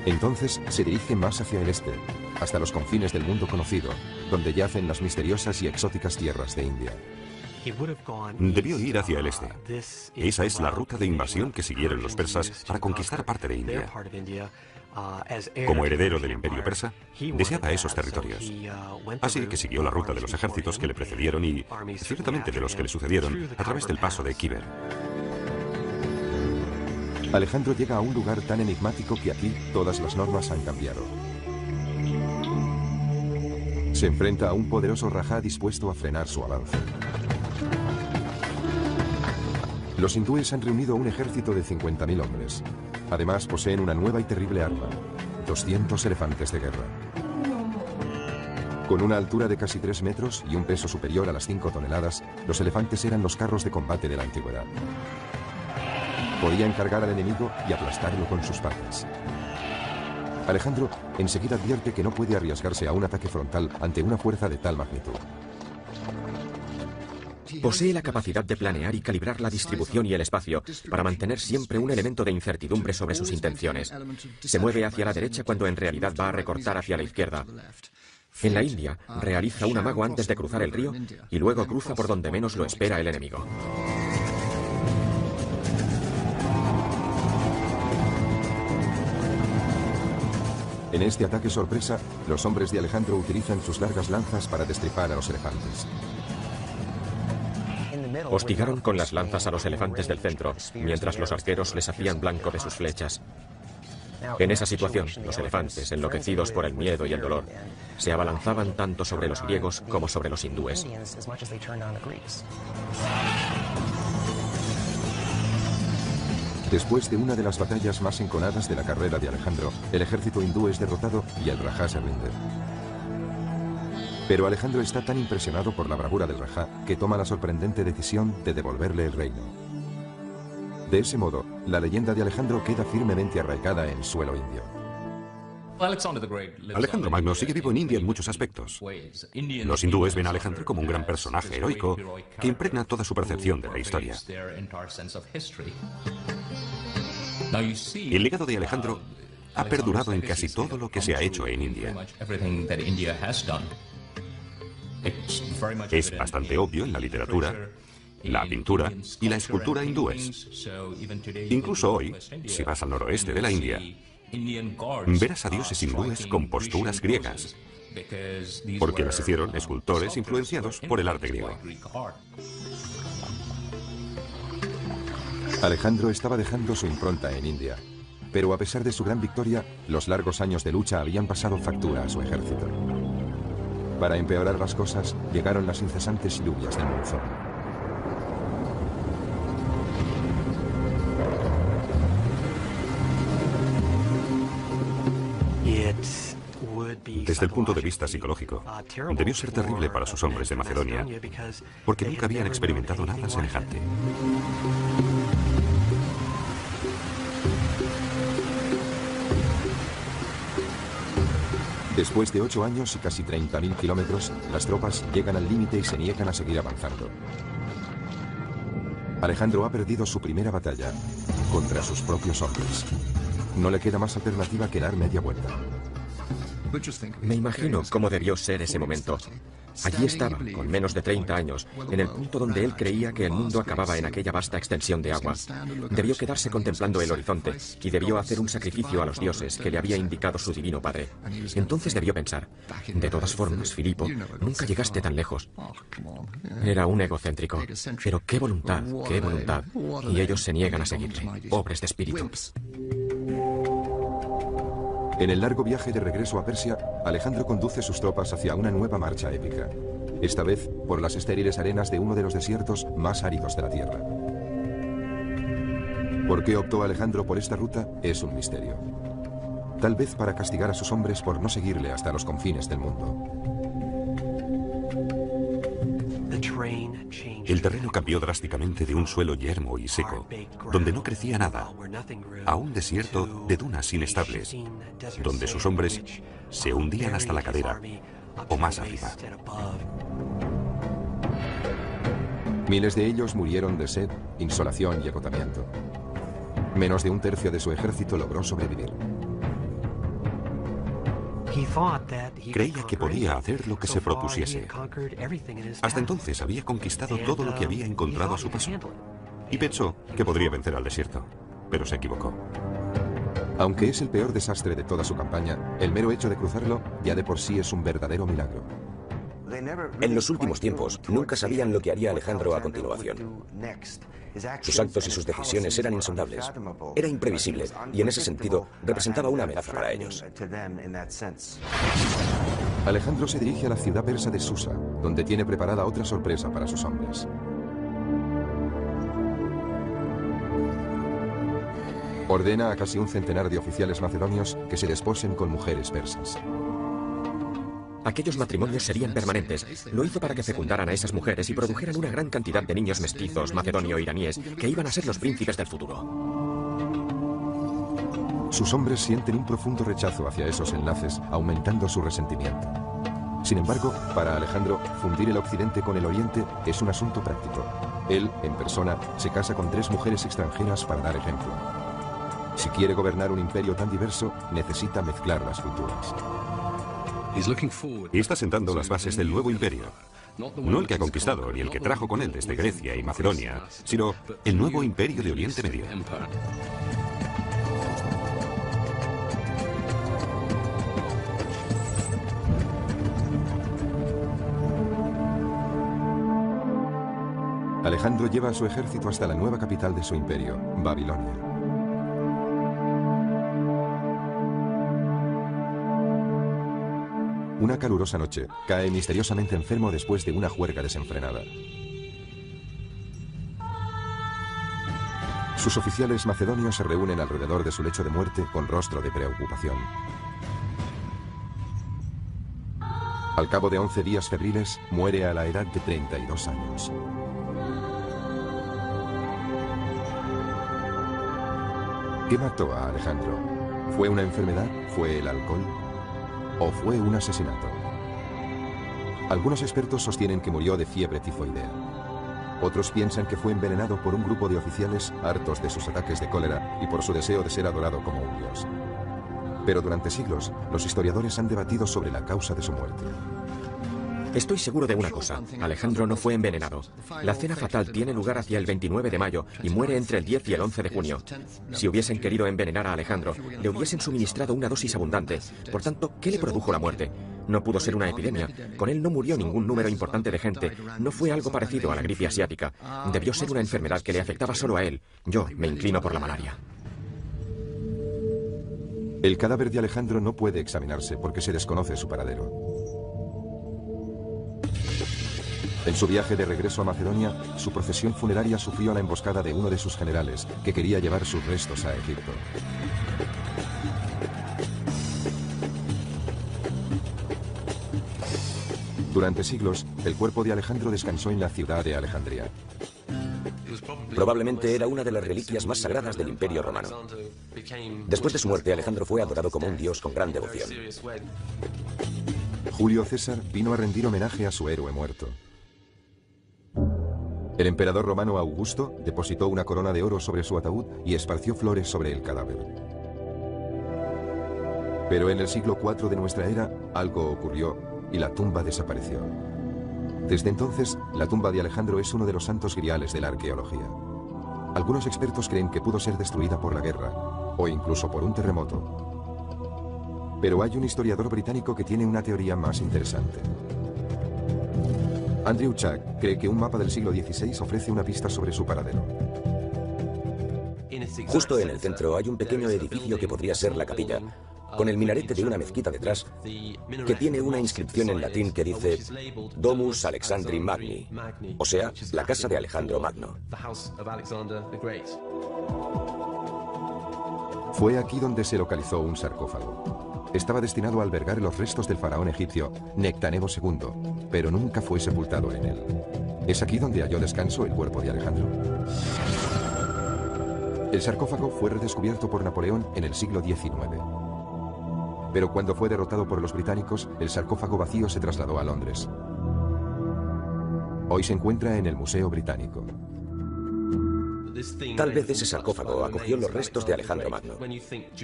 S1: Entonces se dirige más hacia el este, hasta los confines del mundo conocido, donde yacen las misteriosas y exóticas tierras de India.
S3: Debió ir hacia el este. Esa es la ruta de invasión que siguieron los persas para conquistar parte de India. Como heredero del imperio persa, deseaba esos territorios. Así que siguió la ruta de los ejércitos que le precedieron y, ciertamente, de los que le sucedieron, a través del paso de Kiber.
S1: Alejandro llega a un lugar tan enigmático que aquí todas las normas han cambiado. Se enfrenta a un poderoso rajá dispuesto a frenar su avance. Los hindúes han reunido un ejército de 50.000 hombres. Además poseen una nueva y terrible arma: 200 elefantes de guerra. Con una altura de casi 3 metros y un peso superior a las 5 toneladas, los elefantes eran los carros de combate de la antigüedad. Podían cargar al enemigo y aplastarlo con sus patas. Alejandro enseguida advierte que no puede arriesgarse a un ataque frontal ante una fuerza de tal magnitud.
S2: Posee la capacidad de planear y calibrar la distribución y el espacio para mantener siempre un elemento de incertidumbre sobre sus intenciones. Se mueve hacia la derecha cuando en realidad va a recortar hacia la izquierda. En la India, realiza un amago antes de cruzar el río y luego cruza por donde menos lo espera el enemigo.
S1: En este ataque sorpresa, los hombres de Alejandro utilizan sus largas lanzas para destripar a los elefantes.
S2: Hostigaron con las lanzas a los elefantes del centro, mientras los arqueros les hacían blanco de sus flechas. En esa situación, los elefantes, enloquecidos por el miedo y el dolor, se abalanzaban tanto sobre los griegos como sobre los hindúes.
S1: Después de una de las batallas más enconadas de la carrera de Alejandro, el ejército hindú es derrotado y el rajá se rinde. Pero Alejandro está tan impresionado por la bravura del rajá que toma la sorprendente decisión de devolverle el reino. De ese modo, la leyenda de Alejandro queda firmemente arraigada en suelo indio.
S3: Alejandro Magno sigue vivo en India en muchos aspectos. Los hindúes ven a Alejandro como un gran personaje heroico que impregna toda su percepción de la historia. El legado de Alejandro ha perdurado en casi todo lo que se ha hecho en India. Es bastante obvio en la literatura, la pintura y la escultura hindúes. Incluso hoy, si vas al noroeste de la India, verás a dioses hindúes con posturas griegas, porque las hicieron escultores influenciados por el arte griego.
S1: Alejandro estaba dejando su impronta en India, pero a pesar de su gran victoria, los largos años de lucha habían pasado factura a su ejército. Para empeorar las cosas, llegaron las incesantes lluvias del monzón.
S3: Desde el punto de vista psicológico, debió ser terrible para sus hombres de Macedonia, porque nunca habían experimentado nada semejante.
S1: Después de 8 años y casi 30.000 kilómetros, las tropas llegan al límite y se niegan a seguir avanzando. Alejandro ha perdido su primera batalla contra sus propios hombres. No le queda más alternativa que dar media vuelta.
S2: Me imagino cómo debió ser ese momento. Allí estaba, con menos de 30 años, en el punto donde él creía que el mundo acababa en aquella vasta extensión de agua. Debió quedarse contemplando el horizonte y debió hacer un sacrificio a los dioses que le había indicado su divino padre. Entonces debió pensar, de todas formas, Filipo, nunca llegaste tan lejos. Era un egocéntrico, pero qué voluntad, y ellos se niegan a seguirle, pobres de espíritu.
S1: En el largo viaje de regreso a Persia, Alejandro conduce sus tropas hacia una nueva marcha épica, esta vez por las estériles arenas de uno de los desiertos más áridos de la Tierra. ¿Por qué optó Alejandro por esta ruta? Es un misterio. Tal vez para castigar a sus hombres por no seguirle hasta los confines del mundo.
S3: El terreno cambió drásticamente de un suelo yermo y seco, donde no crecía nada, a un desierto de dunas inestables, donde sus hombres se hundían hasta la cadera o más arriba.
S1: Miles de ellos murieron de sed, insolación y agotamiento. Menos de un tercio de su ejército logró sobrevivir.
S3: Creía que podía hacer lo que se propusiese. Hasta entonces había conquistado todo lo que había encontrado a su paso. Y pensó que podría vencer al desierto, pero se equivocó.
S1: Aunque es el peor desastre de toda su campaña, el mero hecho de cruzarlo ya de por sí es un verdadero milagro.
S4: En los últimos tiempos, nunca sabían lo que haría Alejandro a continuación. Sus actos y sus decisiones eran insondables. Era imprevisible y en ese sentido representaba una amenaza para ellos.
S1: Alejandro se dirige a la ciudad persa de Susa, donde tiene preparada otra sorpresa para sus hombres. Ordena a casi un centenar de oficiales macedonios que se desposen con mujeres persas.
S2: Aquellos matrimonios serían permanentes. Lo hizo para que fecundaran a esas mujeres y produjeran una gran cantidad de niños mestizos macedonio-iraníes que iban a ser los príncipes del futuro.
S1: Sus hombres sienten un profundo rechazo hacia esos enlaces, aumentando su resentimiento. Sin embargo, para Alejandro, fundir el occidente con el oriente es un asunto práctico. Él, en persona, se casa con 3 mujeres extranjeras para dar ejemplo. Si quiere gobernar un imperio tan diverso, necesita mezclar las culturas.
S3: Y está sentando las bases del nuevo imperio. No el que ha conquistado, ni el que trajo con él desde Grecia y Macedonia, sino el nuevo imperio de Oriente Medio.
S1: Alejandro lleva a su ejército hasta la nueva capital de su imperio, Babilonia. Una calurosa noche, cae misteriosamente enfermo después de una juerga desenfrenada. Sus oficiales macedonios se reúnen alrededor de su lecho de muerte con rostro de preocupación. Al cabo de 11 días febriles, muere a la edad de 32 años. ¿Qué mató a Alejandro? ¿Fue una enfermedad? ¿Fue el alcohol? ¿O fue un asesinato? Algunos expertos sostienen que murió de fiebre tifoidea. Otros piensan que fue envenenado por un grupo de oficiales hartos de sus ataques de cólera y por su deseo de ser adorado como un dios. Pero durante siglos, los historiadores han debatido sobre la causa de su muerte.
S2: Estoy seguro de una cosa, Alejandro no fue envenenado. La cena fatal tiene lugar hacia el 29 de mayo y muere entre el 10 y el 11 de junio. Si hubiesen querido envenenar a Alejandro, le hubiesen suministrado una dosis abundante. Por tanto, ¿qué le produjo la muerte? No pudo ser una epidemia. Con él no murió ningún número importante de gente. No fue algo parecido a la gripe asiática. Debió ser una enfermedad que le afectaba solo a él. Yo me inclino por la malaria.
S1: El cadáver de Alejandro no puede examinarse porque se desconoce su paradero. En su viaje de regreso a Macedonia, su procesión funeraria sufrió la emboscada de uno de sus generales, que quería llevar sus restos a Egipto. Durante siglos, el cuerpo de Alejandro descansó en la ciudad de Alejandría.
S4: Probablemente era una de las reliquias más sagradas del Imperio Romano. Después de su muerte, Alejandro fue adorado como un dios con gran devoción.
S1: Julio César vino a rendir homenaje a su héroe muerto. El emperador romano Augusto depositó una corona de oro sobre su ataúd y esparció flores sobre el cadáver. Pero en el siglo IV de nuestra era, algo ocurrió y la tumba desapareció. Desde entonces, la tumba de Alejandro es uno de los santos griales de la arqueología. Algunos expertos creen que pudo ser destruida por la guerra, o incluso por un terremoto. Pero hay un historiador británico que tiene una teoría más interesante. Andrew Chuck cree que un mapa del siglo XVI ofrece una pista sobre su paradero.
S4: Justo en el centro hay un pequeño edificio que podría ser la capilla, con el minarete de una mezquita detrás, que tiene una inscripción en latín que dice Domus Alexandri Magni, o sea, la casa de Alejandro Magno.
S1: Fue aquí donde se localizó un sarcófago. Estaba destinado a albergar los restos del faraón egipcio Nectanebo II, pero nunca fue sepultado en él. Es aquí donde halló descanso el cuerpo de Alejandro. El sarcófago fue redescubierto por Napoleón en el siglo XIX. Pero cuando fue derrotado por los británicos, el sarcófago vacío se trasladó a Londres. Hoy se encuentra en el Museo Británico.
S4: Tal vez ese sarcófago acogió los restos de Alejandro Magno.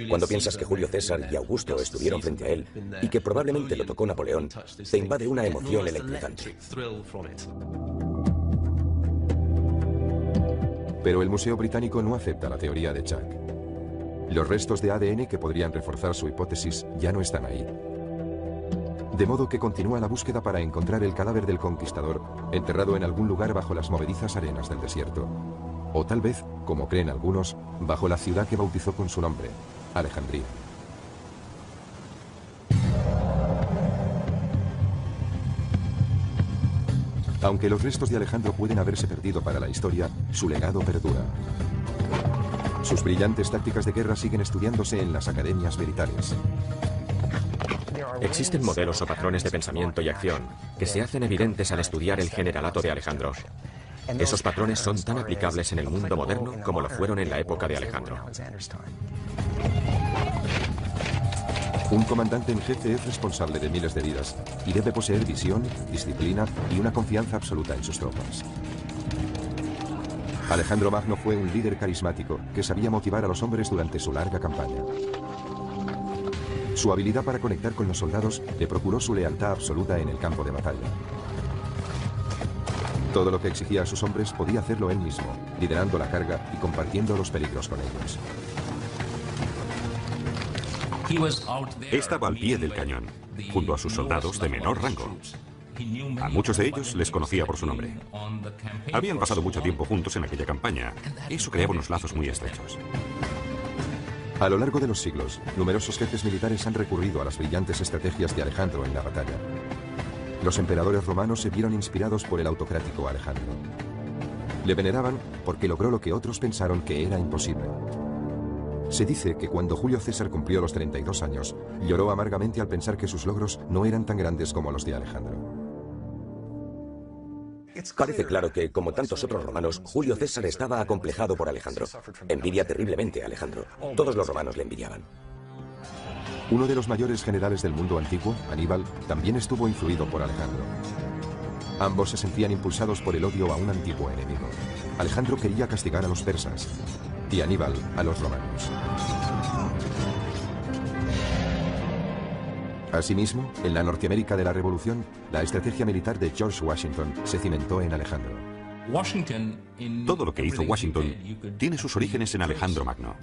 S4: Cuando piensas que Julio César y Augusto estuvieron frente a él y que probablemente lo tocó Napoleón, te invade una emoción electrizante.
S1: Pero el Museo Británico no acepta la teoría de Chuck. Los restos de ADN que podrían reforzar su hipótesis ya no están ahí. De modo que continúa la búsqueda para encontrar el cadáver del conquistador enterrado en algún lugar bajo las movedizas arenas del desierto. O tal vez, como creen algunos, bajo la ciudad que bautizó con su nombre, Alejandría. Aunque los restos de Alejandro pueden haberse perdido para la historia, su legado perdura. Sus brillantes tácticas de guerra siguen estudiándose en las academias militares.
S2: Existen modelos o patrones de pensamiento y acción que se hacen evidentes al estudiar el generalato de Alejandro. Esos patrones son tan aplicables en el mundo moderno como lo fueron en la época de Alejandro.
S1: Un comandante en jefe es responsable de miles de vidas y debe poseer visión, disciplina y una confianza absoluta en sus tropas. Alejandro Magno fue un líder carismático que sabía motivar a los hombres durante su larga campaña. Su habilidad para conectar con los soldados le procuró su lealtad absoluta en el campo de batalla. Todo lo que exigía a sus hombres podía hacerlo él mismo, liderando la carga y compartiendo los peligros con ellos.
S3: Estaba al pie del cañón, junto a sus soldados de menor rango. A muchos de ellos les conocía por su nombre. Habían pasado mucho tiempo juntos en aquella campaña. Eso creaba unos lazos muy estrechos.
S1: A lo largo de los siglos, numerosos jefes militares han recurrido a las brillantes estrategias de Alejandro en la batalla. Los emperadores romanos se vieron inspirados por el autocrático Alejandro. Le veneraban porque logró lo que otros pensaron que era imposible. Se dice que cuando Julio César cumplió los 32 años, lloró amargamente al pensar que sus logros no eran tan grandes como los de Alejandro.
S4: Parece claro que, como tantos otros romanos, Julio César estaba acomplejado por Alejandro. Envidia terriblemente a Alejandro. Todos los romanos le envidiaban.
S1: Uno de los mayores generales del mundo antiguo, Aníbal, también estuvo influido por Alejandro. Ambos se sentían impulsados por el odio a un antiguo enemigo. Alejandro quería castigar a los persas y Aníbal a los romanos. Asimismo, en la Norteamérica de la Revolución, la estrategia militar de George Washington se cimentó en Alejandro.
S3: Todo lo que hizo Washington tiene sus orígenes en Alejandro Magno.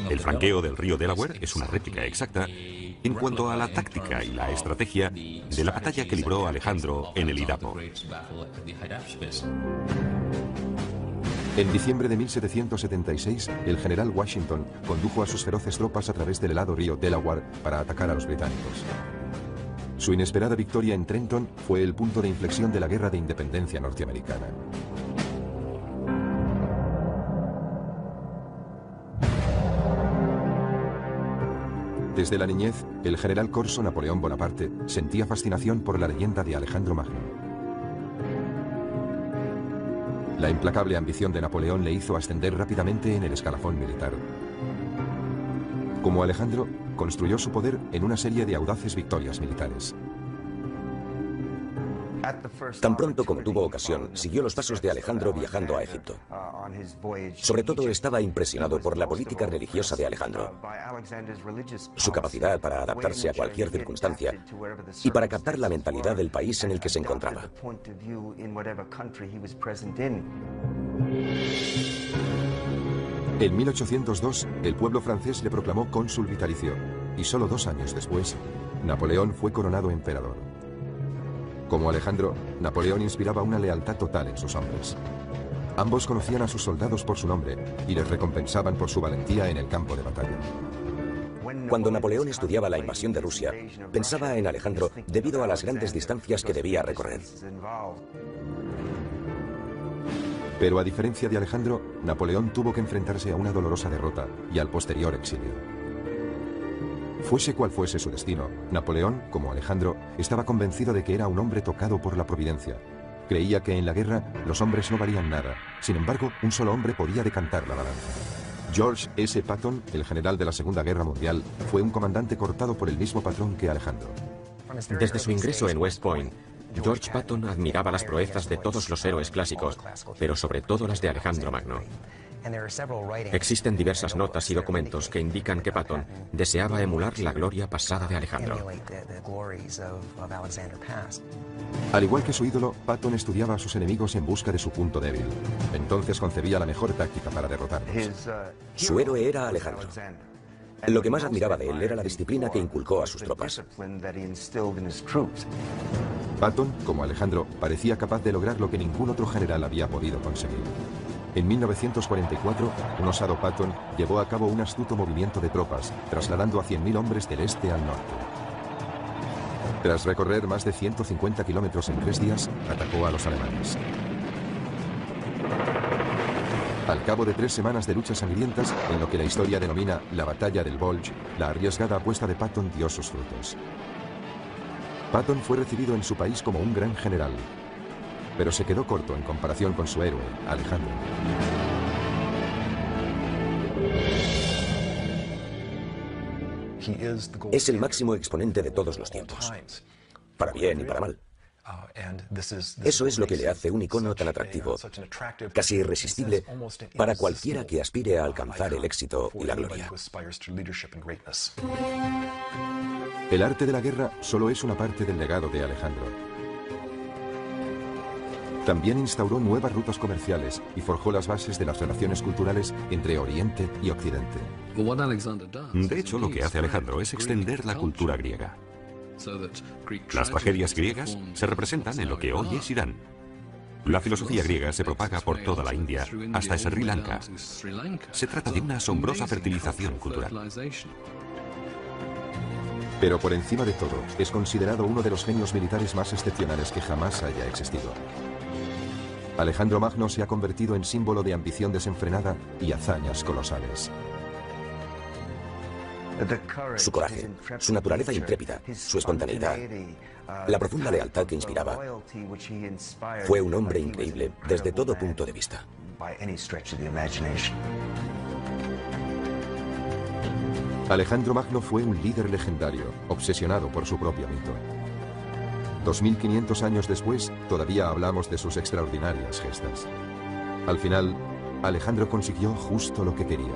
S3: El franqueo del río Delaware es una réplica exacta en cuanto a la táctica y la estrategia de la batalla que libró Alejandro en el Idapo.
S1: En diciembre de 1776, el general Washington condujo a sus feroces tropas a través del helado río Delaware para atacar a los británicos. Su inesperada victoria en Trenton fue el punto de inflexión de la Guerra de Independencia norteamericana. Desde la niñez, el general corso Napoleón Bonaparte sentía fascinación por la leyenda de Alejandro Magno. La implacable ambición de Napoleón le hizo ascender rápidamente en el escalafón militar. Como Alejandro, construyó su poder en una serie de audaces victorias militares.
S4: Tan pronto como tuvo ocasión, siguió los pasos de Alejandro viajando a Egipto. Sobre todo estaba impresionado por la política religiosa de Alejandro, su capacidad para adaptarse a cualquier circunstancia y para captar la mentalidad del país en el que se encontraba.
S1: En 1802, el pueblo francés le proclamó cónsul vitalicio, y solo 2 años después, Napoleón fue coronado emperador. Como Alejandro, Napoleón inspiraba una lealtad total en sus hombres. Ambos conocían a sus soldados por su nombre y les recompensaban por su valentía en el campo de batalla.
S4: Cuando Napoleón estudiaba la invasión de Rusia, pensaba en Alejandro debido a las grandes distancias que debía recorrer.
S1: Pero a diferencia de Alejandro, Napoleón tuvo que enfrentarse a una dolorosa derrota y al posterior exilio. Fuese cual fuese su destino, Napoleón, como Alejandro, estaba convencido de que era un hombre tocado por la providencia. Creía que en la guerra los hombres no valían nada. Sin embargo, un solo hombre podía decantar la balanza. George S. Patton, el general de la Segunda Guerra Mundial, fue un comandante cortado por el mismo patrón que Alejandro.
S2: Desde su ingreso en West Point, George Patton admiraba las proezas de todos los héroes clásicos, pero sobre todo las de Alejandro Magno. Existen diversas notas y documentos que indican que Patton deseaba emular la gloria pasada de Alejandro.
S1: Al igual que su ídolo, Patton estudiaba a sus enemigos en busca de su punto débil. Entonces concebía la mejor táctica para derrotarlos.
S4: Su héroe era Alejandro. Lo que más admiraba de él era la disciplina que inculcó a sus tropas.
S1: Patton, como Alejandro, parecía capaz de lograr lo que ningún otro general había podido conseguir. En 1944, un osado Patton llevó a cabo un astuto movimiento de tropas, trasladando a 100.000 hombres del este al norte. Tras recorrer más de 150 kilómetros en 3 días, atacó a los alemanes. Al cabo de 3 semanas de luchas sangrientas, en lo que la historia denomina la Batalla del Bulge, la arriesgada apuesta de Patton dio sus frutos. Patton fue recibido en su país como un gran general, pero se quedó corto en comparación con su héroe, Alejandro.
S4: Es el máximo exponente de todos los tiempos, para bien y para mal. Eso es lo que le hace un icono tan atractivo, casi irresistible, para cualquiera que aspire a alcanzar el éxito y la gloria.
S1: El arte de la guerra solo es una parte del legado de Alejandro. También instauró nuevas rutas comerciales y forjó las bases de las relaciones culturales entre Oriente y Occidente.
S3: De hecho, lo que hace Alejandro es extender la cultura griega. Las tragedias griegas se representan en lo que hoy es Irán. La filosofía griega se propaga por toda la India, hasta Sri Lanka. Se trata de una asombrosa fertilización cultural.
S1: Pero por encima de todo, es considerado uno de los genios militares más excepcionales que jamás haya existido. Alejandro Magno se ha convertido en símbolo de ambición desenfrenada y hazañas colosales.
S4: Su coraje, su naturaleza intrépida, su espontaneidad, la profunda lealtad que inspiraba, fue un hombre increíble desde todo punto de vista.
S1: Alejandro Magno fue un líder legendario, obsesionado por su propio mito. 2500 años después, todavía hablamos de sus extraordinarias gestas. Al final, Alejandro consiguió justo lo que quería.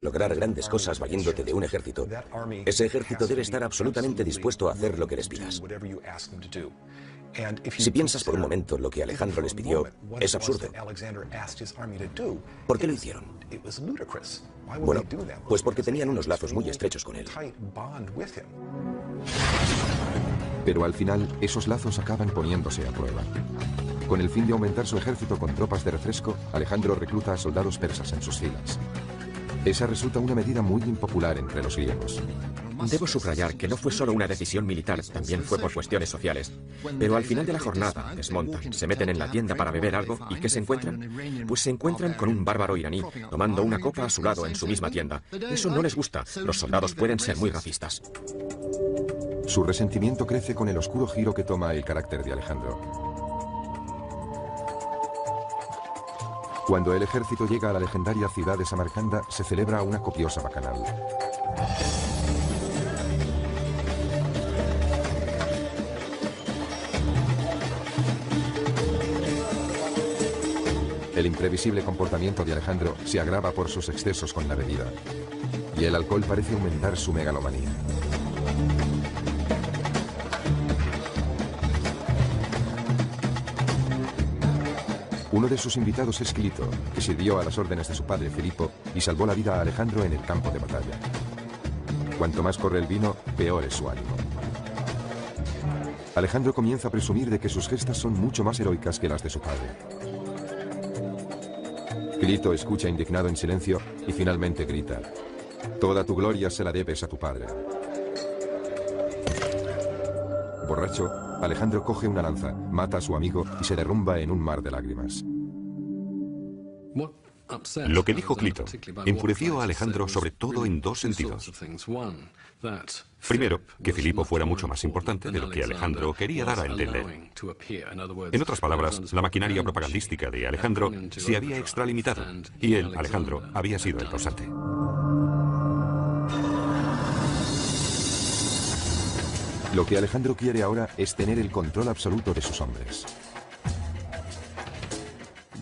S4: Lograr grandes cosas valiéndote de un ejército, ese ejército debe estar absolutamente dispuesto a hacer lo que les pidas. Si piensas por un momento lo que Alejandro les pidió, es absurdo. ¿Por qué lo hicieron? Bueno, pues porque tenían unos lazos muy estrechos con él.
S1: Pero al final, esos lazos acaban poniéndose a prueba. Con el fin de aumentar su ejército con tropas de refresco, Alejandro recluta a soldados persas en sus filas. Esa resulta una medida muy impopular entre los griegos.
S2: Debo subrayar que no fue solo una decisión militar, también fue por cuestiones sociales. Pero al final de la jornada, desmontan, se meten en la tienda para beber algo y ¿qué se encuentran? Pues se encuentran con un bárbaro iraní, tomando una copa a su lado en su misma tienda. Eso no les gusta, los soldados pueden ser muy racistas.
S1: Su resentimiento crece con el oscuro giro que toma el carácter de Alejandro. Cuando el ejército llega a la legendaria ciudad de Samarcanda, se celebra una copiosa bacanal. El imprevisible comportamiento de Alejandro se agrava por sus excesos con la bebida, y el alcohol parece aumentar su megalomanía. Uno de sus invitados es Clito, que sirvió a las órdenes de su padre Filipo y salvó la vida a Alejandro en el campo de batalla. Cuanto más corre el vino, peor es su ánimo. Alejandro comienza a presumir de que sus gestas son mucho más heroicas que las de su padre. Clito escucha indignado en silencio y finalmente grita: «Toda tu gloria se la debes a tu padre». Borracho, Alejandro coge una lanza, mata a su amigo y se derrumba en un mar de lágrimas.
S3: Lo que dijo Clito enfureció a Alejandro sobre todo en dos sentidos. Primero, que Filipo fuera mucho más importante de lo que Alejandro quería dar a entender. En otras palabras, la maquinaria propagandística de Alejandro se había extralimitado y él, Alejandro, había sido el causante.
S1: Lo que Alejandro quiere ahora es tener el control absoluto de sus hombres.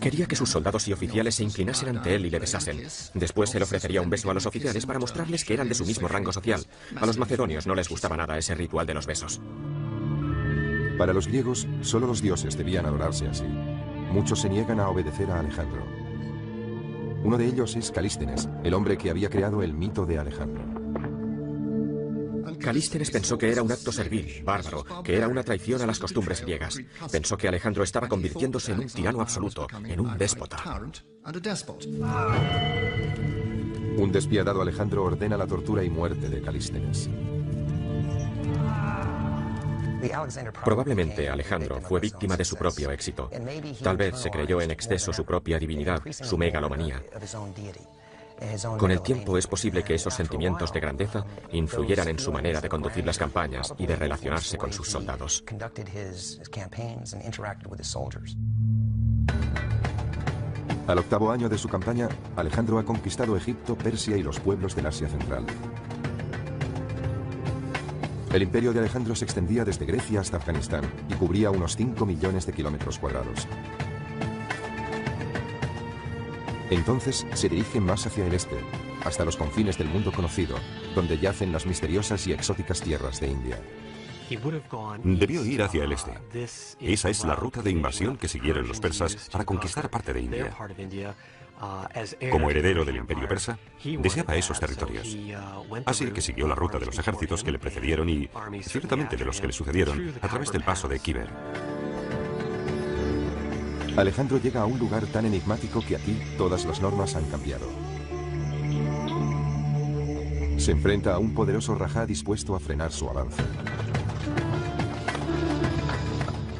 S2: Quería que sus soldados y oficiales se inclinasen ante él y le besasen. Después él ofrecería un beso a los oficiales para mostrarles que eran de su mismo rango social. A los macedonios no les gustaba nada ese ritual de los besos.
S1: Para los griegos, solo los dioses debían adorarse así. Muchos se niegan a obedecer a Alejandro. Uno de ellos es Calístenes, el hombre que había creado el mito de Alejandro.
S2: Calístenes pensó que era un acto servil, bárbaro, que era una traición a las costumbres griegas. Pensó que Alejandro estaba convirtiéndose en un tirano absoluto, en un déspota.
S1: Un despiadado Alejandro ordena la tortura y muerte de Calístenes.
S2: Probablemente Alejandro fue víctima de su propio éxito. Tal vez se creyó en exceso su propia divinidad, su megalomanía. Con el tiempo es posible que esos sentimientos de grandeza influyeran en su manera de conducir las campañas y de relacionarse con sus soldados.
S1: Al octavo año de su campaña, Alejandro ha conquistado Egipto, Persia y los pueblos del Asia Central. El imperio de Alejandro se extendía desde Grecia hasta Afganistán y cubría unos 5 millones de kilómetros cuadrados. Entonces se dirige más hacia el este, hasta los confines del mundo conocido, donde yacen las misteriosas y exóticas tierras de India.
S3: Debió ir hacia el este. Esa es la ruta de invasión que siguieron los persas para conquistar parte de India. Como heredero del imperio persa, deseaba esos territorios. Así que siguió la ruta de los ejércitos que le precedieron y, ciertamente, de los que le sucedieron, a través del paso de Khyber.
S1: Alejandro llega a un lugar tan enigmático que aquí todas las normas han cambiado. Se enfrenta a un poderoso Rajá dispuesto a frenar su avance.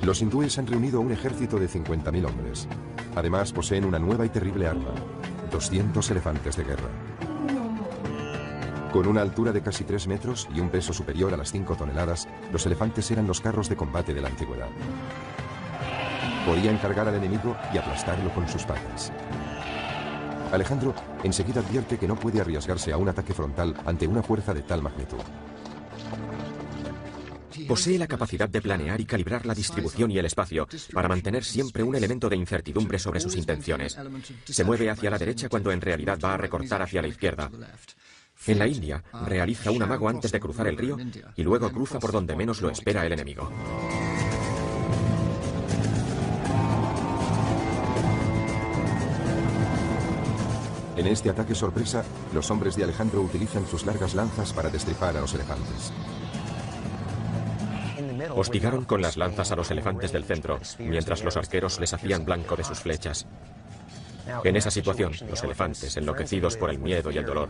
S1: Los hindúes han reunido un ejército de 50.000 hombres. Además, poseen una nueva y terrible arma: 200 elefantes de guerra. Con una altura de casi 3 metros y un peso superior a las 5 toneladas, los elefantes eran los carros de combate de la antigüedad. Podían cargar al enemigo y aplastarlo con sus patas. Alejandro enseguida advierte que no puede arriesgarse a un ataque frontal ante una fuerza de tal magnitud.
S2: Posee la capacidad de planear y calibrar la distribución y el espacio para mantener siempre un elemento de incertidumbre sobre sus intenciones. Se mueve hacia la derecha cuando en realidad va a recortar hacia la izquierda. En la India, realiza un amago antes de cruzar el río y luego cruza por donde menos lo espera el enemigo.
S1: En este ataque sorpresa, los hombres de Alejandro utilizan sus largas lanzas para destripar a los elefantes.
S2: Hostigaron con las lanzas a los elefantes del centro, mientras los arqueros les hacían blanco de sus flechas. En esa situación, los elefantes, enloquecidos por el miedo y el dolor,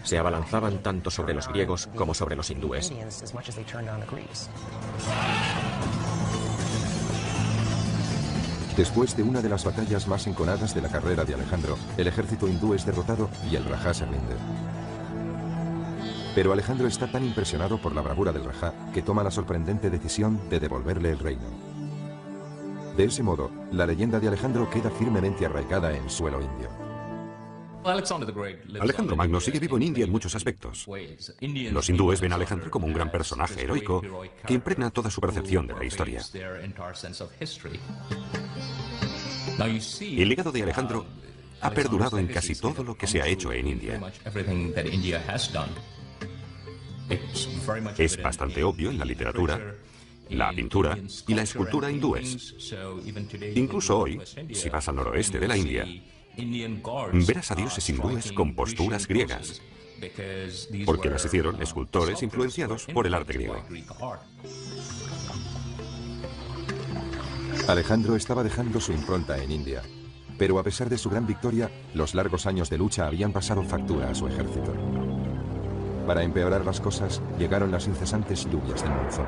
S2: se abalanzaban tanto sobre los griegos como sobre los hindúes.
S1: Después de una de las batallas más enconadas de la carrera de Alejandro, el ejército hindú es derrotado y el Rajá se rinde. Pero Alejandro está tan impresionado por la bravura del Rajá que toma la sorprendente decisión de devolverle el reino. De ese modo, la leyenda de Alejandro queda firmemente arraigada en suelo indio.
S3: Alejandro Magno sigue vivo en India en muchos aspectos. Los hindúes ven a Alejandro como un gran personaje heroico que impregna toda su percepción de la historia. El legado de Alejandro ha perdurado en casi todo lo que se ha hecho en India. Es bastante obvio en la literatura, la pintura y la escultura hindúes. Incluso hoy, si vas al noroeste de la India, verás a dioses hindúes con posturas griegas, porque las hicieron escultores influenciados por el arte griego.
S1: Alejandro estaba dejando su impronta en India, pero a pesar de su gran victoria, los largos años de lucha habían pasado factura a su ejército. Para empeorar las cosas, llegaron las incesantes lluvias del monzón.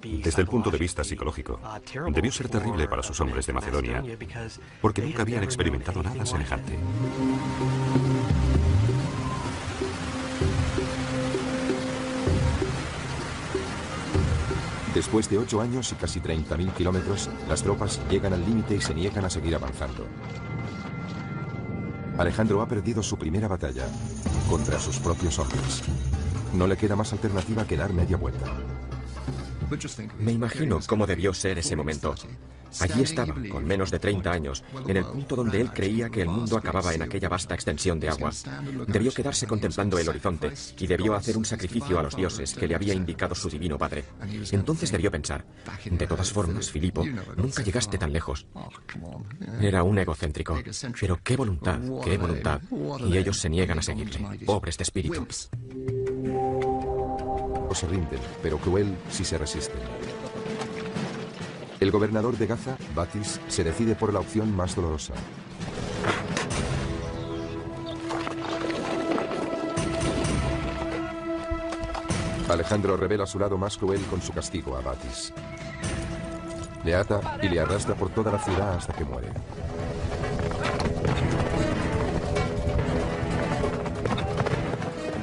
S3: Desde el punto de vista psicológico, debió ser terrible para sus hombres de Macedonia, porque nunca habían experimentado nada semejante.
S1: Después de 8 años y casi 30.000 kilómetros, las tropas llegan al límite y se niegan a seguir avanzando. Alejandro ha perdido su primera batalla contra sus propios hombres. No le queda más alternativa que dar media vuelta.
S2: Me imagino cómo debió ser ese momento. Allí estaba, con menos de 30 años, en el punto donde él creía que el mundo acababa en aquella vasta extensión de agua. Debió quedarse contemplando el horizonte y debió hacer un sacrificio a los dioses que le había indicado su divino padre. Entonces debió pensar: de todas formas, Filipo, nunca llegaste tan lejos. Era un egocéntrico, pero qué voluntad, y ellos se niegan a seguirle, pobres de espíritu.
S1: Se rinden, pero cruel si se resisten. El gobernador de Gaza, Batis, se decide por la opción más dolorosa. Alejandro revela su lado más cruel con su castigo a Batis. Le ata y le arrastra por toda la ciudad hasta que muere.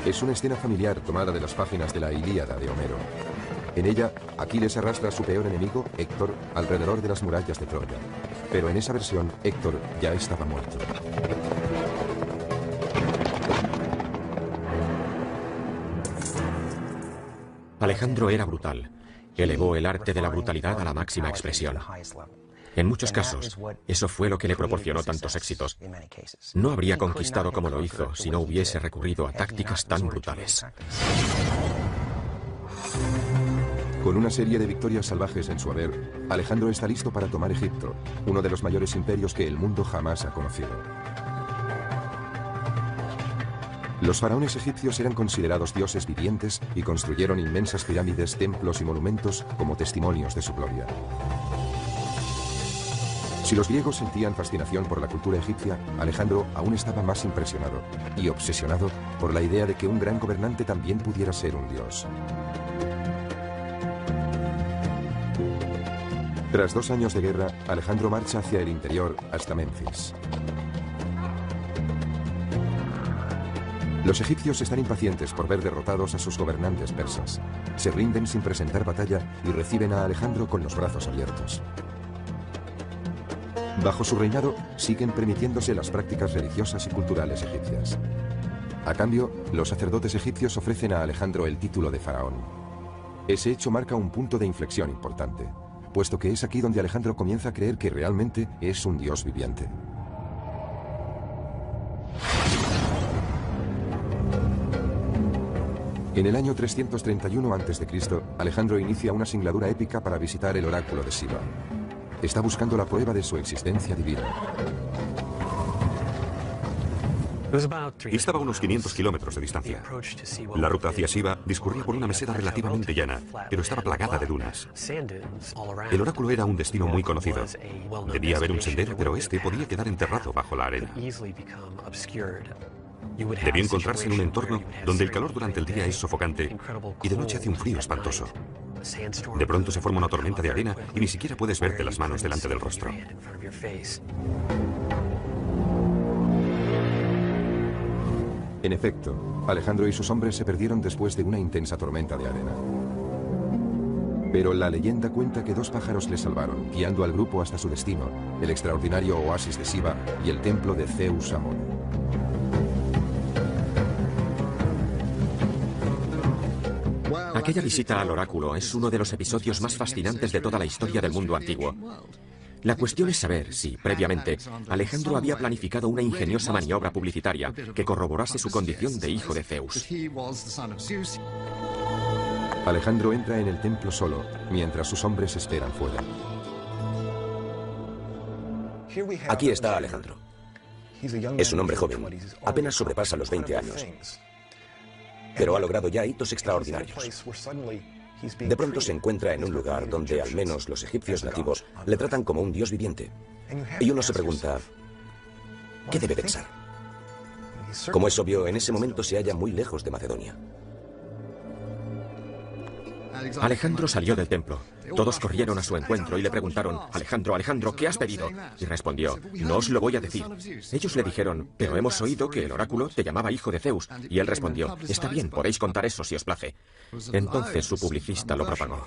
S1: Es una escena familiar tomada de las páginas de la Ilíada de Homero. En ella, Aquiles arrastra a su peor enemigo, Héctor, alrededor de las murallas de Troya. Pero en esa versión, Héctor ya estaba muerto.
S2: Alejandro era brutal. Elevó el arte de la brutalidad a la máxima expresión. En muchos casos, eso fue lo que le proporcionó tantos éxitos. No habría conquistado como lo hizo si no hubiese recurrido a tácticas tan brutales.
S1: Con una serie de victorias salvajes en su haber, Alejandro está listo para tomar Egipto, uno de los mayores imperios que el mundo jamás ha conocido. Los faraones egipcios eran considerados dioses vivientes y construyeron inmensas pirámides, templos y monumentos como testimonios de su gloria. Si los griegos sentían fascinación por la cultura egipcia, Alejandro aún estaba más impresionado y obsesionado por la idea de que un gran gobernante también pudiera ser un dios. Tras 2 años de guerra, Alejandro marcha hacia el interior hasta Menfis. Los egipcios están impacientes por ver derrotados a sus gobernantes persas. Se rinden sin presentar batalla y reciben a Alejandro con los brazos abiertos. Bajo su reinado, siguen permitiéndose las prácticas religiosas y culturales egipcias. A cambio, los sacerdotes egipcios ofrecen a Alejandro el título de faraón. Ese hecho marca un punto de inflexión importante, puesto que es aquí donde Alejandro comienza a creer que realmente es un dios viviente. En el año 331 a.C., Alejandro inicia una singladura épica para visitar el oráculo de Siva. Está buscando la prueba de su existencia divina.
S3: Estaba a unos 500 kilómetros de distancia. La ruta hacia Siva discurría por una meseta relativamente llana, pero estaba plagada de dunas. El oráculo era un destino muy conocido. Debía haber un sendero, pero este podía quedar enterrado bajo la arena. Debía encontrarse en un entorno donde el calor durante el día es sofocante y de noche hace un frío espantoso. De pronto se forma una tormenta de arena y ni siquiera puedes verte las manos delante del rostro.
S1: En efecto, Alejandro y sus hombres se perdieron después de una intensa tormenta de arena. Pero la leyenda cuenta que 2 pájaros le salvaron, guiando al grupo hasta su destino, el extraordinario oasis de Siva y el templo de Zeus Amón.
S2: Aquella visita al oráculo es uno de los episodios más fascinantes de toda la historia del mundo antiguo. La cuestión es saber si, previamente, Alejandro había planificado una ingeniosa maniobra publicitaria que corroborase su condición de hijo de Zeus.
S1: Alejandro entra en el templo solo, mientras sus hombres esperan fuera.
S4: Aquí está Alejandro. Es un hombre joven, apenas sobrepasa los 20 años. Pero ha logrado ya hitos extraordinarios. De pronto se encuentra en un lugar donde al menos los egipcios nativos le tratan como un dios viviente. Y uno se pregunta, ¿qué debe pensar? Como es obvio, en ese momento se halla muy lejos de Macedonia.
S2: Alejandro salió del templo. Todos corrieron a su encuentro y le preguntaron, Alejandro, Alejandro, ¿qué has pedido? Y respondió, no os lo voy a decir. Ellos le dijeron, pero hemos oído que el oráculo te llamaba hijo de Zeus. Y él respondió, está bien, podéis contar eso si os place. Entonces su publicista lo propagó.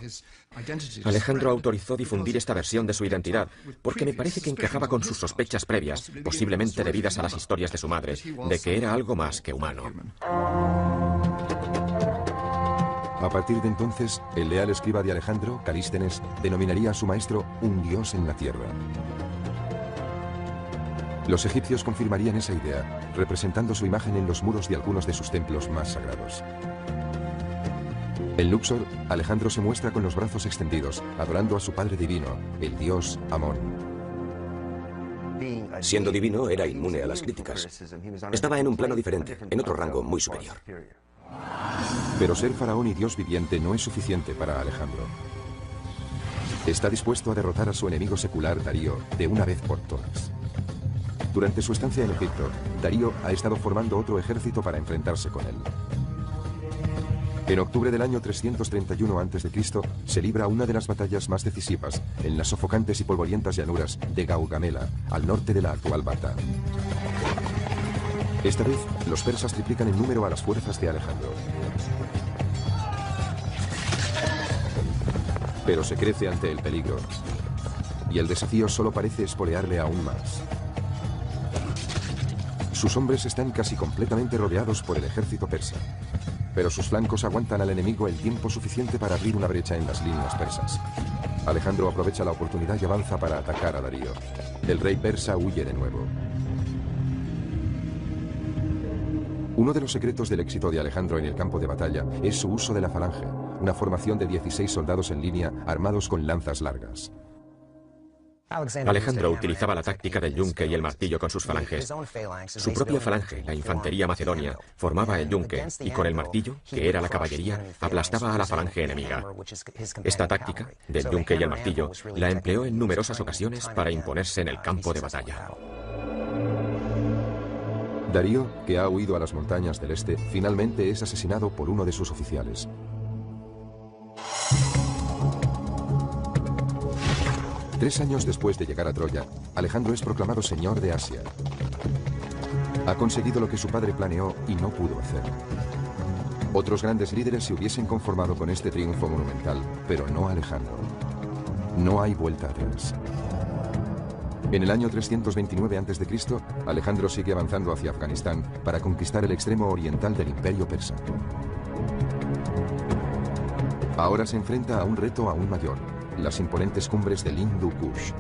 S2: Alejandro autorizó difundir esta versión de su identidad, porque me parece que encajaba con sus sospechas previas, posiblemente debidas a las historias de su madre, de que era algo más que humano.
S1: A partir de entonces, el leal escriba de Alejandro, Calístenes, denominaría a su maestro un dios en la tierra. Los egipcios confirmarían esa idea, representando su imagen en los muros de algunos de sus templos más sagrados. En Luxor, Alejandro se muestra con los brazos extendidos, adorando a su padre divino, el dios Amón.
S4: Siendo divino, era inmune a las críticas. Estaba en un plano diferente, en otro rango muy superior.
S1: Pero ser faraón y dios viviente no es suficiente para Alejandro. Está dispuesto a derrotar a su enemigo secular, Darío, de una vez por todas. Durante su estancia en Egipto, Darío ha estado formando otro ejército para enfrentarse con él. En octubre del año 331 a.C. se libra una de las batallas más decisivas en las sofocantes y polvorientas llanuras de Gaugamela, al norte de la actual Bagdad. Esta vez, los persas triplican en número a las fuerzas de Alejandro. Pero se crece ante el peligro, y el desafío solo parece espolearle aún más. Sus hombres están casi completamente rodeados por el ejército persa, pero sus flancos aguantan al enemigo el tiempo suficiente para abrir una brecha en las líneas persas. Alejandro aprovecha la oportunidad y avanza para atacar a Darío. El rey persa huye de nuevo. Uno de los secretos del éxito de Alejandro en el campo de batalla es su uso de la falange, una formación de 16 soldados en línea armados con lanzas largas.
S2: Alejandro utilizaba la táctica del yunque y el martillo con sus falanges. Su propia falange, la infantería macedonia, formaba el yunque y con el martillo, que era la caballería, aplastaba a la falange enemiga. Esta táctica, del yunque y el martillo, la empleó en numerosas ocasiones para imponerse en el campo de batalla.
S1: Darío, que ha huido a las montañas del este, finalmente es asesinado por uno de sus oficiales. Tres años después de llegar a Troya, Alejandro es proclamado señor de Asia. Ha conseguido lo que su padre planeó y no pudo hacer. Otros grandes líderes se hubiesen conformado con este triunfo monumental, pero no Alejandro. No hay vuelta atrás. En el año 329 a.C., Alejandro sigue avanzando hacia Afganistán para conquistar el extremo oriental del Imperio persa. Ahora se enfrenta a un reto aún mayor: las imponentes cumbres del Hindu Kush.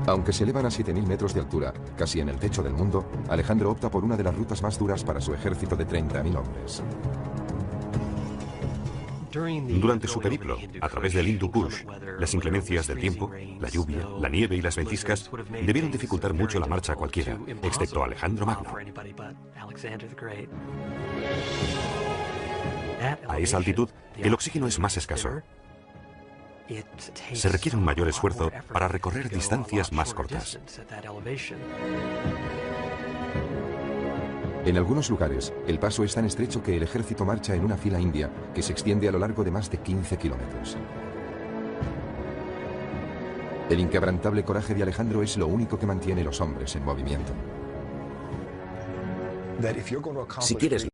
S1: Aunque se elevan a 7.000 metros de altura, casi en el techo del mundo, Alejandro opta por una de las rutas más duras para su ejército de 30.000 hombres.
S3: Durante su periplo, a través del Hindu Kush, las inclemencias del tiempo, la lluvia, la nieve y las ventiscas debieron dificultar mucho la marcha a cualquiera, excepto a Alejandro Magno. A esa altitud, el oxígeno es más escaso. Se requiere un mayor esfuerzo para recorrer distancias más cortas.
S1: En algunos lugares, el paso es tan estrecho que el ejército marcha en una fila india que se extiende a lo largo de más de 15 kilómetros. El inquebrantable coraje de Alejandro es lo único que mantiene los hombres en movimiento.
S4: Si quieres...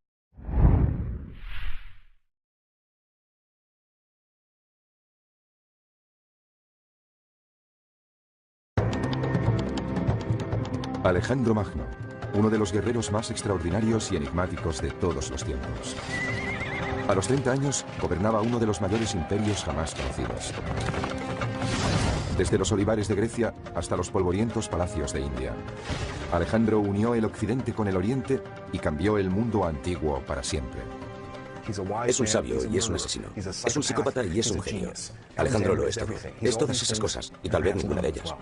S1: Alejandro Magno, uno de los guerreros más extraordinarios y enigmáticos de todos los tiempos. A los 30 años, gobernaba uno de los mayores imperios jamás conocidos. Desde los olivares de Grecia hasta los polvorientos palacios de India. Alejandro unió el occidente con el oriente y cambió el mundo antiguo para siempre.
S4: Es un sabio y es un asesino. Es un psicópata y es un genio. Alejandro lo es todo. Es todas esas cosas, y tal vez ninguna de ellas.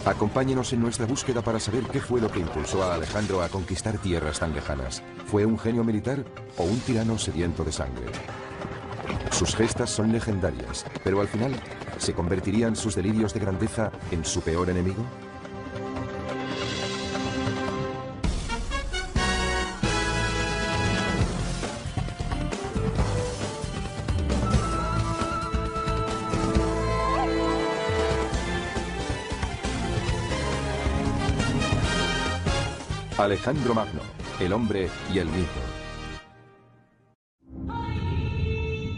S1: Acompáñenos en nuestra búsqueda para saber qué fue lo que impulsó a Alejandro a conquistar tierras tan lejanas. ¿Fue un genio militar o un tirano sediento de sangre? Sus gestas son legendarias, pero al final, ¿se convertirían sus delirios de grandeza en su peor enemigo? Alejandro Magno, el hombre y el mito.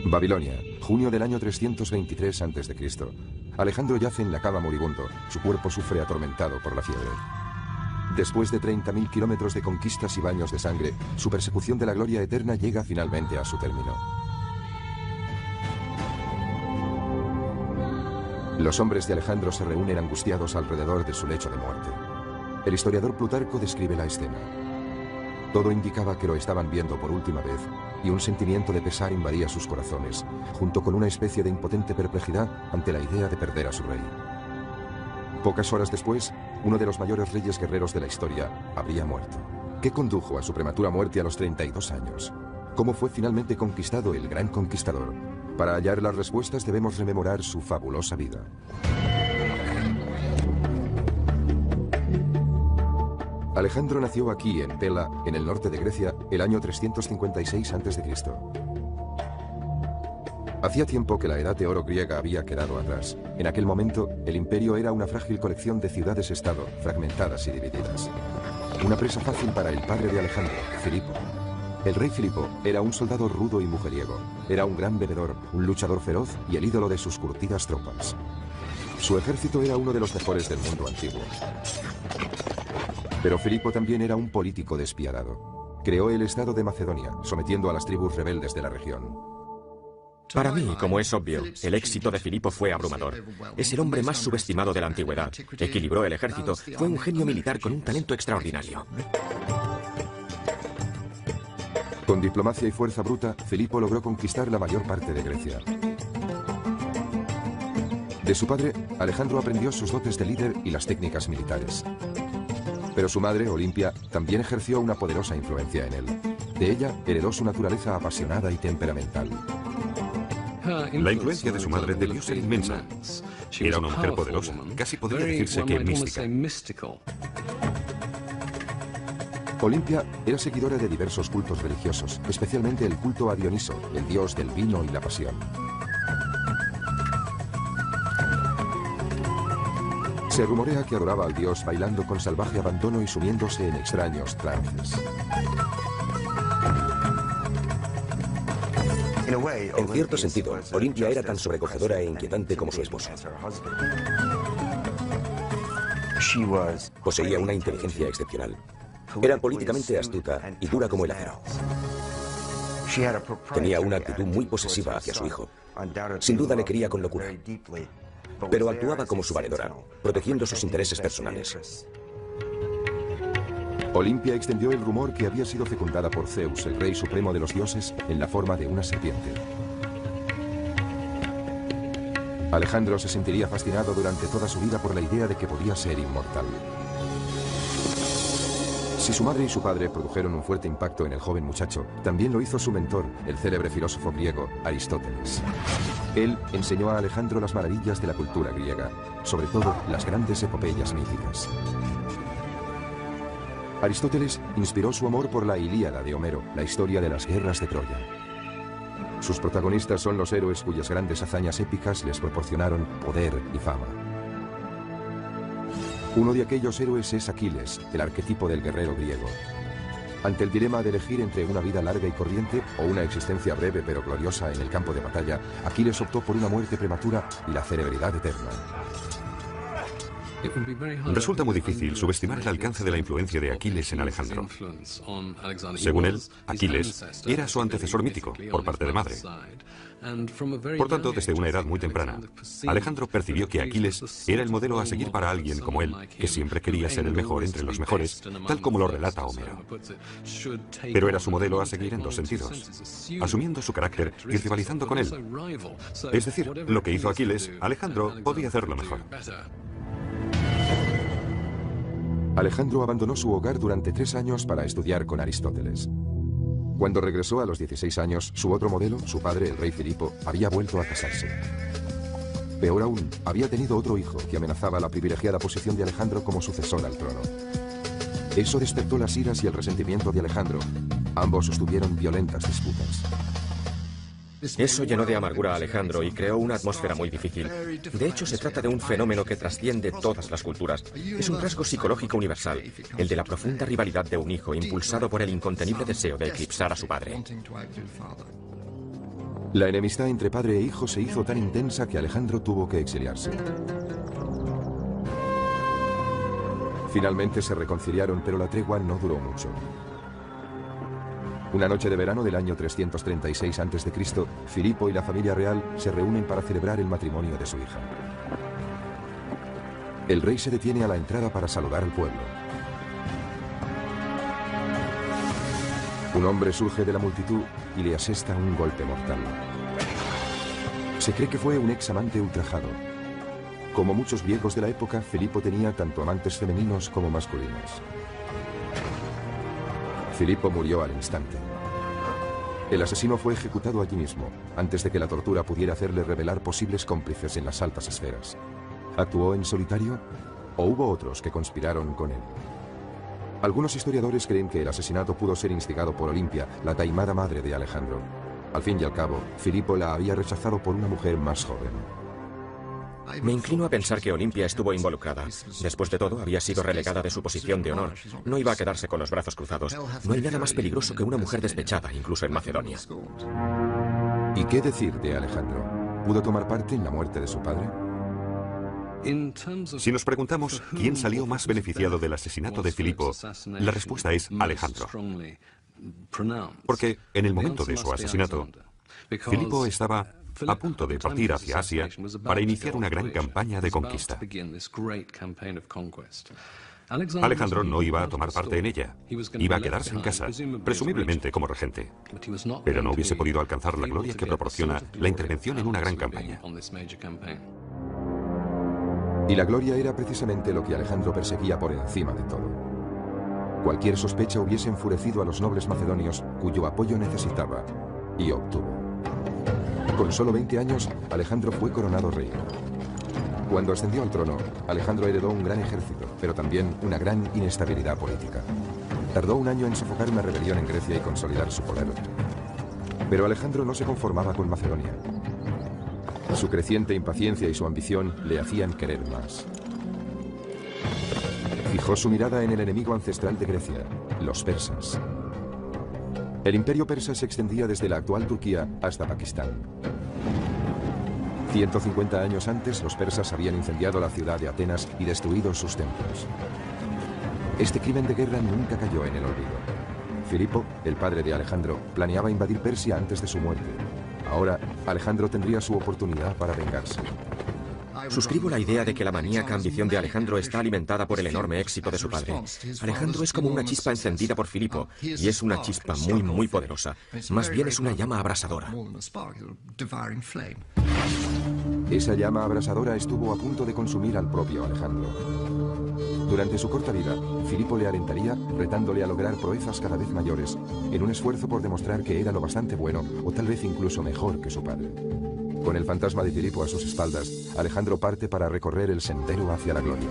S1: Babilonia, junio del año 323 a.C. Alejandro yace en la cama moribundo. Su cuerpo sufre atormentado por la fiebre. Después de 30.000 kilómetros de conquistas y baños de sangre, su persecución de la gloria eterna llega finalmente a su término. Los hombres de Alejandro se reúnen angustiados alrededor de su lecho de muerte. El historiador Plutarco describe la escena. Todo indicaba que lo estaban viendo por última vez, y un sentimiento de pesar invadía sus corazones, junto con una especie de impotente perplejidad ante la idea de perder a su rey. Pocas horas después, uno de los mayores reyes guerreros de la historia habría muerto. ¿Qué condujo a su prematura muerte a los 32 años? ¿Cómo fue finalmente conquistado el gran conquistador? Para hallar las respuestas debemos rememorar su fabulosa vida. Alejandro nació aquí, en Pela, en el norte de Grecia, el año 356 a.C. Hacía tiempo que la edad de oro griega había quedado atrás. En aquel momento, el imperio era una frágil colección de ciudades-estado, fragmentadas y divididas. Una presa fácil para el padre de Alejandro, Filipo. El rey Filipo era un soldado rudo y mujeriego. Era un gran bebedor, un luchador feroz y el ídolo de sus curtidas tropas. Su ejército era uno de los mejores del mundo antiguo. Pero Filipo también era un político despiadado. Creó el estado de Macedonia, sometiendo a las tribus rebeldes de la región.
S2: Para mí, como es obvio, el éxito de Filipo fue abrumador. Es el hombre más subestimado de la antigüedad. Equilibró el ejército, fue un genio militar con un talento extraordinario.
S1: Con diplomacia y fuerza bruta, Filipo logró conquistar la mayor parte de Grecia. De su padre, Alejandro aprendió sus dotes de líder y las técnicas militares. Pero su madre, Olimpia, también ejerció una poderosa influencia en él. De ella heredó su naturaleza apasionada y temperamental.
S3: La influencia de su madre debió ser inmensa. Era una mujer poderosa, casi podría decirse que mística.
S1: Olimpia era seguidora de diversos cultos religiosos, especialmente el culto a Dioniso, el dios del vino y la pasión. Se rumorea que adoraba al dios bailando con salvaje abandono y sumiéndose en extraños trances.
S4: En cierto sentido, Olimpia era tan sobrecogedora e inquietante como su esposo. Poseía una inteligencia excepcional. Era políticamente astuta y dura como el acero. Tenía una actitud muy posesiva hacia su hijo. Sin duda le quería con locura. Pero actuaba como su valedora, protegiendo sus intereses personales.
S1: Olimpia extendió el rumor que había sido fecundada por Zeus, el rey supremo de los dioses, en la forma de una serpiente. Alejandro se sentiría fascinado durante toda su vida por la idea de que podía ser inmortal. Si su madre y su padre produjeron un fuerte impacto en el joven muchacho, también lo hizo su mentor, el célebre filósofo griego Aristóteles. Él enseñó a Alejandro las maravillas de la cultura griega, sobre todo las grandes epopeyas míticas. Aristóteles inspiró su amor por la Ilíada de Homero, la historia de las guerras de Troya. Sus protagonistas son los héroes cuyas grandes hazañas épicas les proporcionaron poder y fama. Uno de aquellos héroes es Aquiles, el arquetipo del guerrero griego. Ante el dilema de elegir entre una vida larga y corriente o una existencia breve pero gloriosa en el campo de batalla, Aquiles optó por una muerte prematura y la celebridad eterna.
S3: Resulta muy difícil subestimar el alcance de la influencia de Aquiles en Alejandro. Según él, Aquiles era su antecesor mítico, por parte de madre. Por tanto, desde una edad muy temprana, Alejandro percibió que Aquiles era el modelo a seguir para alguien como él, que siempre quería ser el mejor entre los mejores, tal como lo relata Homero. Pero era su modelo a seguir en dos sentidos, asumiendo su carácter y rivalizando con él. Es decir, lo que hizo Aquiles, Alejandro podía hacerlo mejor.
S1: Alejandro abandonó su hogar durante 3 años para estudiar con Aristóteles. Cuando regresó a los 16 años, su otro modelo, su padre, el rey Filipo, había vuelto a casarse. Peor aún, había tenido otro hijo que amenazaba la privilegiada posición de Alejandro como sucesor al trono. Eso despertó las iras y el resentimiento de Alejandro. Ambos sostuvieron violentas disputas.
S2: Eso llenó de amargura a Alejandro y creó una atmósfera muy difícil. De hecho, se trata de un fenómeno que trasciende todas las culturas. Es un rasgo psicológico universal, el de la profunda rivalidad de un hijo impulsado por el incontenible deseo de eclipsar a su padre.
S1: La enemistad entre padre e hijo se hizo tan intensa que Alejandro tuvo que exiliarse. Finalmente se reconciliaron, pero la tregua no duró mucho. Una noche de verano del año 336 a.C., Filipo y la familia real se reúnen para celebrar el matrimonio de su hija. El rey se detiene a la entrada para saludar al pueblo. Un hombre surge de la multitud y le asesta un golpe mortal. Se cree que fue un ex amante ultrajado. Como muchos griegos de la época, Filipo tenía tanto amantes femeninos como masculinos. Filipo murió al instante. El asesino fue ejecutado allí mismo, antes de que la tortura pudiera hacerle revelar posibles cómplices en las altas esferas. ¿Actuó en solitario o hubo otros que conspiraron con él? Algunos historiadores creen que el asesinato pudo ser instigado por Olimpia, la taimada madre de Alejandro. Al fin y al cabo, Filipo la había rechazado por una mujer más joven.
S2: Me inclino a pensar que Olimpia estuvo involucrada. Después de todo, había sido relegada de su posición de honor. No iba a quedarse con los brazos cruzados. No hay nada más peligroso que una mujer despechada, incluso en Macedonia.
S1: ¿Y qué decir de Alejandro? ¿Pudo tomar parte en la muerte de su padre?
S3: Si nos preguntamos quién salió más beneficiado del asesinato de Filipo, la respuesta es Alejandro. Porque en el momento de su asesinato, Filipo estaba a punto de partir hacia Asia para iniciar una gran campaña de conquista. Alejandro no iba a tomar parte en ella. Iba a quedarse en casa, presumiblemente como regente. Pero no hubiese podido alcanzar la gloria que proporciona la intervención en una gran campaña.
S1: Y la gloria era precisamente lo que Alejandro perseguía por encima de todo. Cualquier sospecha hubiese enfurecido a los nobles macedonios cuyo apoyo necesitaba, y obtuvo. Con solo 20 años, Alejandro fue coronado rey. Cuando ascendió al trono, Alejandro heredó un gran ejército, pero también una gran inestabilidad política. Tardó un año en sofocar una rebelión en Grecia y consolidar su poder. Pero Alejandro no se conformaba con Macedonia. Su creciente impaciencia y su ambición le hacían querer más. Fijó su mirada en el enemigo ancestral de Grecia, los persas. El imperio persa se extendía desde la actual Turquía hasta Pakistán. 150 años antes, los persas habían incendiado la ciudad de Atenas y destruido sus templos. Este crimen de guerra nunca cayó en el olvido. Filipo, el padre de Alejandro, planeaba invadir Persia antes de su muerte. Ahora, Alejandro tendría su oportunidad para vengarse.
S2: Suscribo la idea de que la maníaca ambición de Alejandro está alimentada por el enorme éxito de su padre. Alejandro es como una chispa encendida por Filipo, y es una chispa muy, muy poderosa. Más bien es una llama abrasadora.
S1: Esa llama abrasadora estuvo a punto de consumir al propio Alejandro. Durante su corta vida, Filipo le alentaría, retándole a lograr proezas cada vez mayores, en un esfuerzo por demostrar que era lo bastante bueno, o tal vez incluso mejor que su padre. Con el fantasma de Filipo a sus espaldas, Alejandro parte para recorrer el sendero hacia la gloria.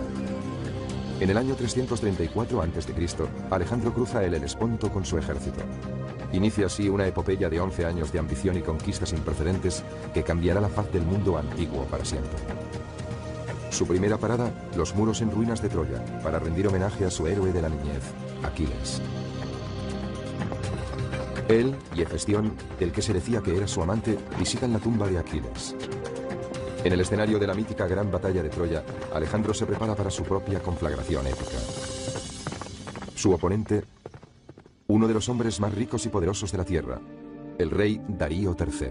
S1: En el año 334 a.C., Alejandro cruza el Helesponto con su ejército. Inicia así una epopeya de 11 años de ambición y conquistas sin precedentes que cambiará la faz del mundo antiguo para siempre. Su primera parada, los muros en ruinas de Troya, para rendir homenaje a su héroe de la niñez, Aquiles. Él y Hefestión, el que se decía que era su amante, visitan la tumba de Aquiles. En el escenario de la mítica gran batalla de Troya, Alejandro se prepara para su propia conflagración épica. Su oponente, uno de los hombres más ricos y poderosos de la tierra, el rey Darío III.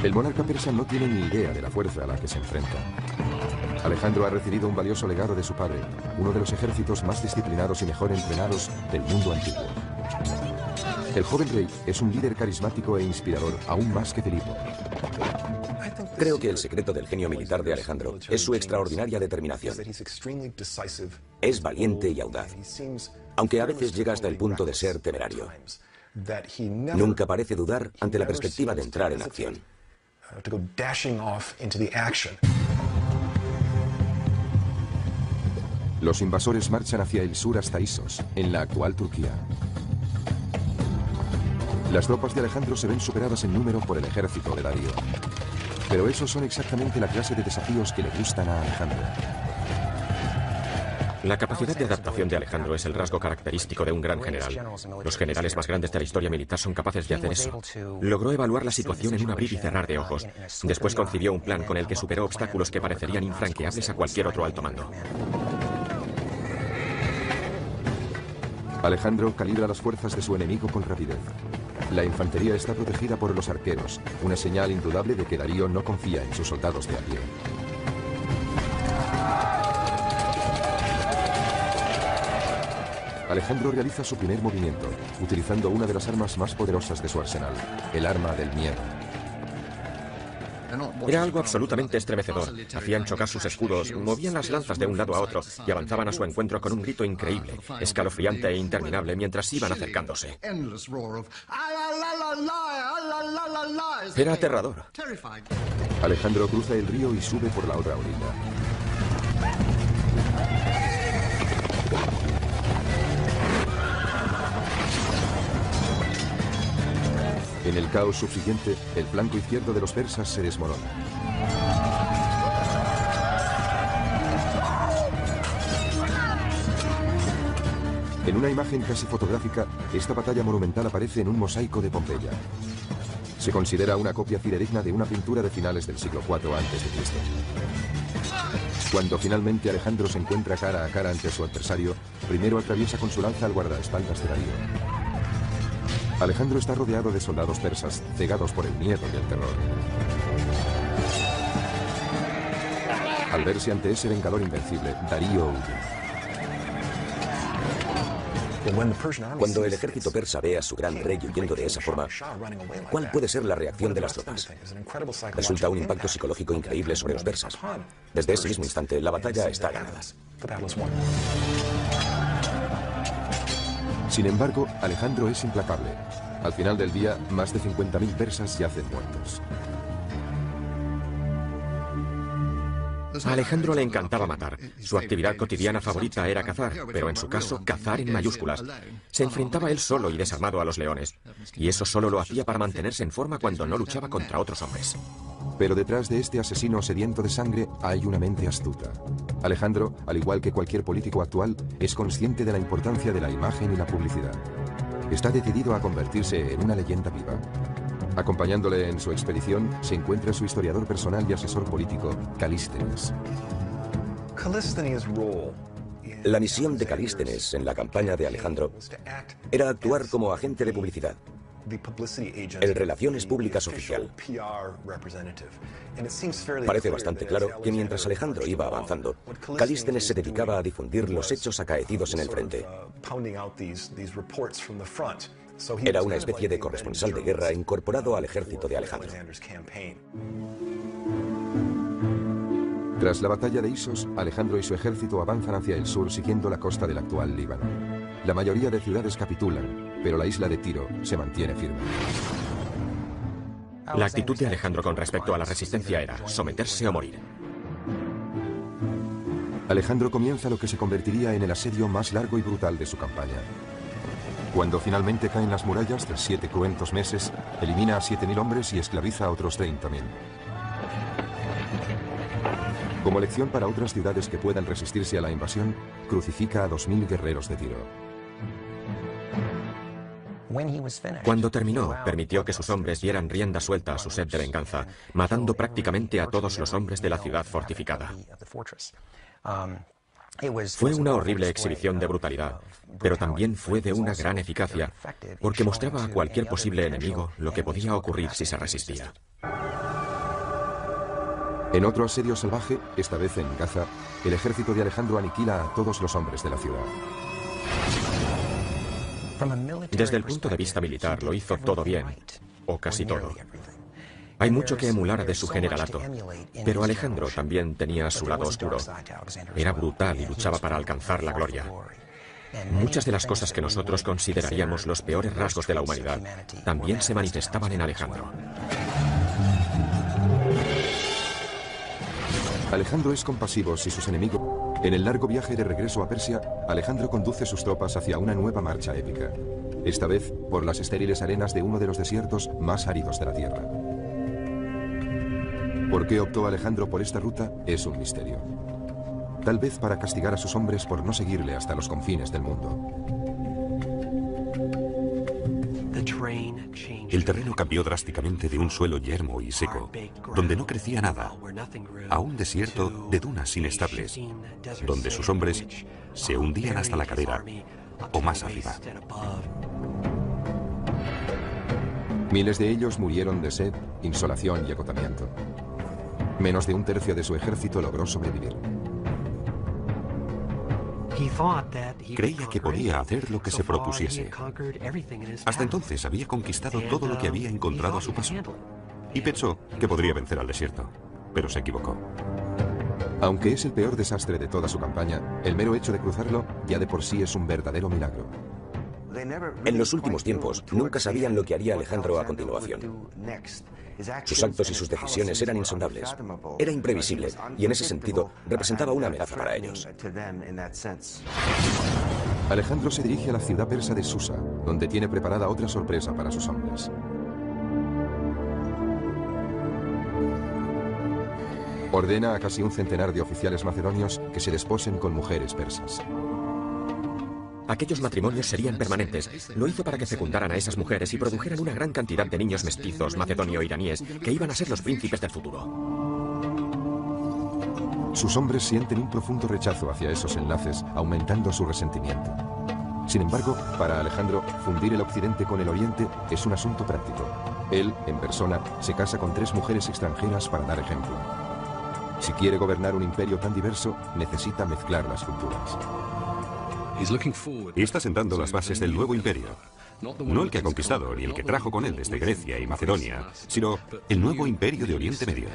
S1: El monarca persa no tiene ni idea de la fuerza a la que se enfrenta. Alejandro ha recibido un valioso legado de su padre, uno de los ejércitos más disciplinados y mejor entrenados del mundo antiguo. El joven rey es un líder carismático e inspirador, aún más que Filipo.
S4: Creo que el secreto del genio militar de Alejandro es su extraordinaria determinación. Es valiente y audaz, aunque a veces llega hasta el punto de ser temerario. Nunca parece dudar ante la perspectiva de entrar en acción.
S1: Los invasores marchan hacia el sur hasta Isos, en la actual Turquía. Las tropas de Alejandro se ven superadas en número por el ejército de Darío. Pero esos son exactamente la clase de desafíos que le gustan a Alejandro.
S2: La capacidad de adaptación de Alejandro es el rasgo característico de un gran general. Los generales más grandes de la historia militar son capaces de hacer eso. Logró evaluar la situación en un abrir y cerrar de ojos. Después concibió un plan con el que superó obstáculos que parecerían infranqueables a cualquier otro alto mando.
S1: Alejandro calibra las fuerzas de su enemigo con rapidez. La infantería está protegida por los arqueros, una señal indudable de que Darío no confía en sus soldados de a pie. Alejandro realiza su primer movimiento, utilizando una de las armas más poderosas de su arsenal, el arma del miedo.
S2: Era algo absolutamente estremecedor. Hacían chocar sus escudos, movían las lanzas de un lado a otro y avanzaban a su encuentro con un grito increíble, escalofriante e interminable mientras iban acercándose. Era aterrador.
S1: Alejandro cruza el río y sube por la otra orilla. En el caos subsiguiente, el flanco izquierdo de los persas se desmorona. En una imagen casi fotográfica, esta batalla monumental aparece en un mosaico de Pompeya. Se considera una copia fidedigna de una pintura de finales del siglo IV a.C. Cuando finalmente Alejandro se encuentra cara a cara ante su adversario, primero atraviesa con su lanza al guardaespaldas de Darío. Alejandro está rodeado de soldados persas, cegados por el miedo y el terror. Al verse ante ese vengador invencible, Darío huye.
S4: Cuando el ejército persa ve a su gran rey huyendo de esa forma, ¿cuál puede ser la reacción de las tropas? Resulta un impacto psicológico increíble sobre los persas. Desde ese mismo instante, la batalla está ganada.
S1: Sin embargo, Alejandro es implacable. Al final del día, más de 50.000 persas yacen muertos.
S2: A Alejandro le encantaba matar. Su actividad cotidiana favorita era cazar, pero en su caso, cazar en mayúsculas. Se enfrentaba él solo y desarmado a los leones. Y eso solo lo hacía para mantenerse en forma cuando no luchaba contra otros hombres.
S1: Pero detrás de este asesino sediento de sangre hay una mente astuta. Alejandro, al igual que cualquier político actual, es consciente de la importancia de la imagen y la publicidad. Está decidido a convertirse en una leyenda viva. Acompañándole en su expedición se encuentra su historiador personal y asesor político, Calístenes.
S4: La misión de Calístenes en la campaña de Alejandro era actuar como agente de publicidad, el Relaciones Públicas oficial. Parece bastante claro que mientras Alejandro iba avanzando, Calístenes se dedicaba a difundir los hechos acaecidos en el frente. Era una especie de corresponsal de guerra incorporado al ejército de Alejandro.
S1: Tras la batalla de Isos, Alejandro y su ejército avanzan hacia el sur siguiendo la costa del actual Líbano. La mayoría de ciudades capitulan, pero la isla de Tiro se mantiene firme.
S2: La actitud de Alejandro con respecto a la resistencia era someterse o morir.
S1: Alejandro comienza lo que se convertiría en el asedio más largo y brutal de su campaña. Cuando finalmente caen las murallas, tras 7 cruentos meses, elimina a 7.000 hombres y esclaviza a otros 30.000. Como lección para otras ciudades que puedan resistirse a la invasión, crucifica a 2.000 guerreros de Tiro.
S2: Cuando terminó, permitió que sus hombres dieran rienda suelta a su sed de venganza, matando prácticamente a todos los hombres de la ciudad fortificada. Fue una horrible exhibición de brutalidad, pero también fue de una gran eficacia, porque mostraba a cualquier posible enemigo lo que podía ocurrir si se resistía.
S1: En otro asedio salvaje, esta vez en Gaza, el ejército de Alejandro aniquila a todos los hombres de la ciudad.
S2: Desde el punto de vista militar, lo hizo todo bien, o casi todo. Hay mucho que emular de su generalato, pero Alejandro también tenía su lado oscuro. Era brutal y luchaba para alcanzar la gloria. Muchas de las cosas que nosotros consideraríamos los peores rasgos de la humanidad también se manifestaban en Alejandro.
S1: Alejandro es compasivo si sus enemigos... En el largo viaje de regreso a Persia, Alejandro conduce sus tropas hacia una nueva marcha épica. Esta vez por las estériles arenas de uno de los desiertos más áridos de la Tierra. ¿Por qué optó Alejandro por esta ruta? Es un misterio. Tal vez para castigar a sus hombres por no seguirle hasta los confines del mundo.
S3: El terreno cambió drásticamente de un suelo yermo y seco, donde no crecía nada, a un desierto de dunas inestables, donde sus hombres se hundían hasta la cadera o más arriba.
S1: Miles de ellos murieron de sed, insolación y agotamiento. Menos de un tercio de su ejército logró sobrevivir.
S3: Creía que podía hacer lo que se propusiese. Hasta entonces había conquistado todo lo que había encontrado a su paso. Y pensó que podría vencer al desierto, pero se equivocó.
S1: Aunque es el peor desastre de toda su campaña, el mero hecho de cruzarlo ya de por sí es un verdadero milagro.
S4: En los últimos tiempos, nunca sabían lo que haría Alejandro a continuación. Sus actos y sus decisiones eran insondables. Era imprevisible y en ese sentido representaba una amenaza para ellos.
S1: Alejandro se dirige a la ciudad persa de Susa, donde tiene preparada otra sorpresa para sus hombres. Ordena a casi un centenar de oficiales macedonios que se desposen con mujeres persas.
S2: Aquellos matrimonios serían permanentes. Lo hizo para que fecundaran a esas mujeres y produjeran una gran cantidad de niños mestizos macedonio-iraníes que iban a ser los príncipes del futuro.
S1: Sus hombres sienten un profundo rechazo hacia esos enlaces, aumentando su resentimiento. Sin embargo, para Alejandro, fundir el occidente con el oriente es un asunto práctico. Él, en persona, se casa con 3 mujeres extranjeras para dar ejemplo. Si quiere gobernar un imperio tan diverso, necesita mezclar las culturas.
S3: Y está sentando las bases del nuevo imperio. No el que ha conquistado, ni el que trajo con él desde Grecia y Macedonia, sino el nuevo imperio de Oriente Medio.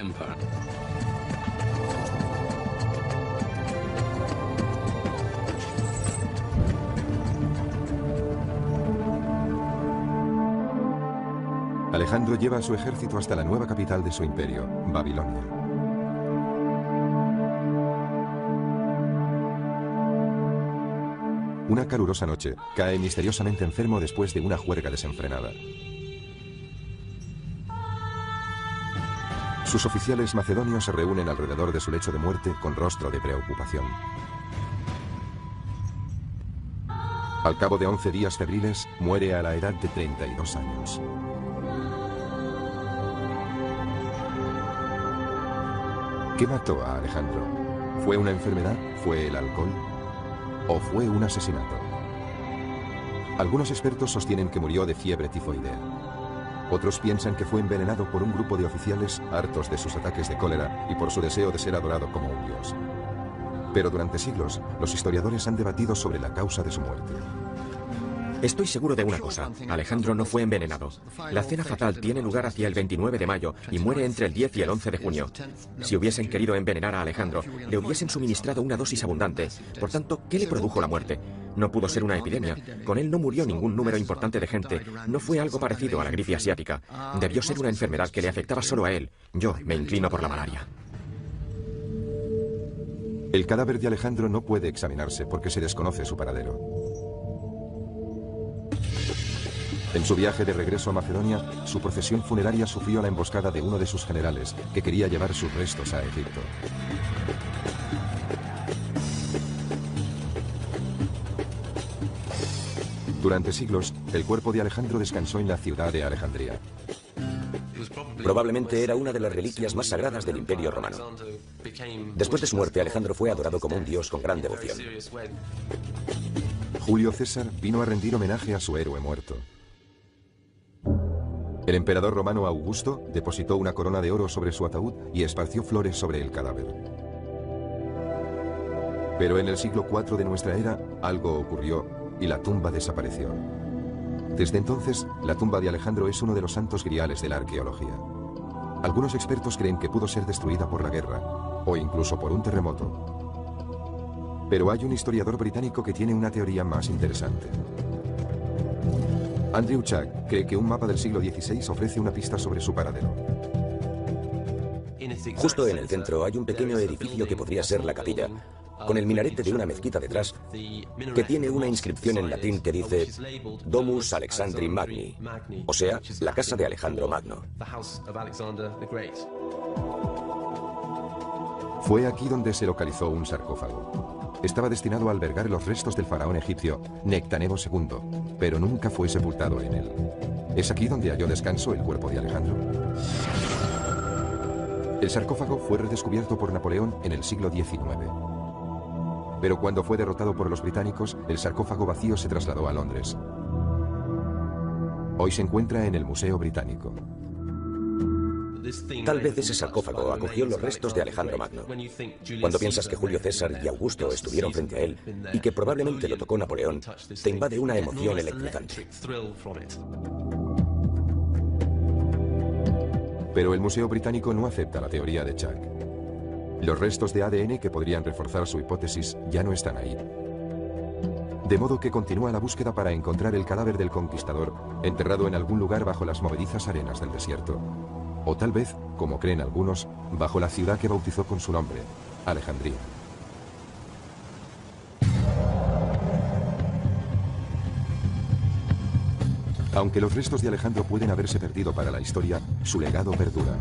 S1: Alejandro lleva a su ejército hasta la nueva capital de su imperio, Babilonia. Una calurosa noche, cae misteriosamente enfermo después de una juerga desenfrenada. Sus oficiales macedonios se reúnen alrededor de su lecho de muerte con rostro de preocupación. Al cabo de 11 días febriles, muere a la edad de 32 años. ¿Qué mató a Alejandro? ¿Fue una enfermedad? ¿Fue el alcohol? ¿O fue un asesinato? Algunos expertos sostienen que murió de fiebre tifoidea. Otros piensan que fue envenenado por un grupo de oficiales hartos de sus ataques de cólera y por su deseo de ser adorado como un dios. Pero durante siglos, los historiadores han debatido sobre la causa de su muerte.
S2: Estoy seguro de una cosa, Alejandro no fue envenenado. La cena fatal tiene lugar hacia el 29 de mayo y muere entre el 10 y el 11 de junio. Si hubiesen querido envenenar a Alejandro, le hubiesen suministrado una dosis abundante. Por tanto, ¿qué le produjo la muerte? No pudo ser una epidemia. Con él no murió ningún número importante de gente. No fue algo parecido a la gripe asiática. Debió ser una enfermedad que le afectaba solo a él. Yo me inclino por la malaria.
S1: El cadáver de Alejandro no puede examinarse porque se desconoce su paradero. En su viaje de regreso a Macedonia, su procesión funeraria sufrió la emboscada de uno de sus generales, que quería llevar sus restos a Egipto. Durante siglos, el cuerpo de Alejandro descansó en la ciudad de Alejandría.
S4: Probablemente era una de las reliquias más sagradas del Imperio Romano. Después de su muerte, Alejandro fue adorado como un dios con gran devoción.
S1: Julio César vino a rendir homenaje a su héroe muerto. El emperador romano Augusto depositó una corona de oro sobre su ataúd y esparció flores sobre el cadáver. Pero en el siglo IV de nuestra era, algo ocurrió y la tumba desapareció. Desde entonces, la tumba de Alejandro es uno de los santos griales de la arqueología. Algunos expertos creen que pudo ser destruida por la guerra, o incluso por un terremoto. Pero hay un historiador británico que tiene una teoría más interesante. Andrew Chuck cree que un mapa del siglo XVI ofrece una pista sobre su paradero.
S4: Justo en el centro hay un pequeño edificio que podría ser la capilla, con el minarete de una mezquita detrás, que tiene una inscripción en latín que dice Domus Alexandri Magni, o sea, la casa de Alejandro Magno.
S1: Fue aquí donde se localizó un sarcófago. Estaba destinado a albergar los restos del faraón egipcio Nectanebo II, pero nunca fue sepultado en él. ¿Es aquí donde halló descanso el cuerpo de Alejandro? El sarcófago fue redescubierto por Napoleón en el siglo XIX. Pero cuando fue derrotado por los británicos, el sarcófago vacío se trasladó a Londres. Hoy se encuentra en el Museo Británico.
S4: Tal vez ese sarcófago acogió los restos de Alejandro Magno. Cuando piensas que Julio César y Augusto estuvieron frente a él y que probablemente lo tocó Napoleón, te invade una emoción electrizante.
S1: Pero el Museo Británico no acepta la teoría de Chuck. Los restos de ADN que podrían reforzar su hipótesis ya no están ahí. De modo que continúa la búsqueda para encontrar el cadáver del conquistador enterrado en algún lugar bajo las movedizas arenas del desierto. O tal vez, como creen algunos, bajo la ciudad que bautizó con su nombre, Alejandría. Aunque los restos de Alejandro pueden haberse perdido para la historia, su legado perdura.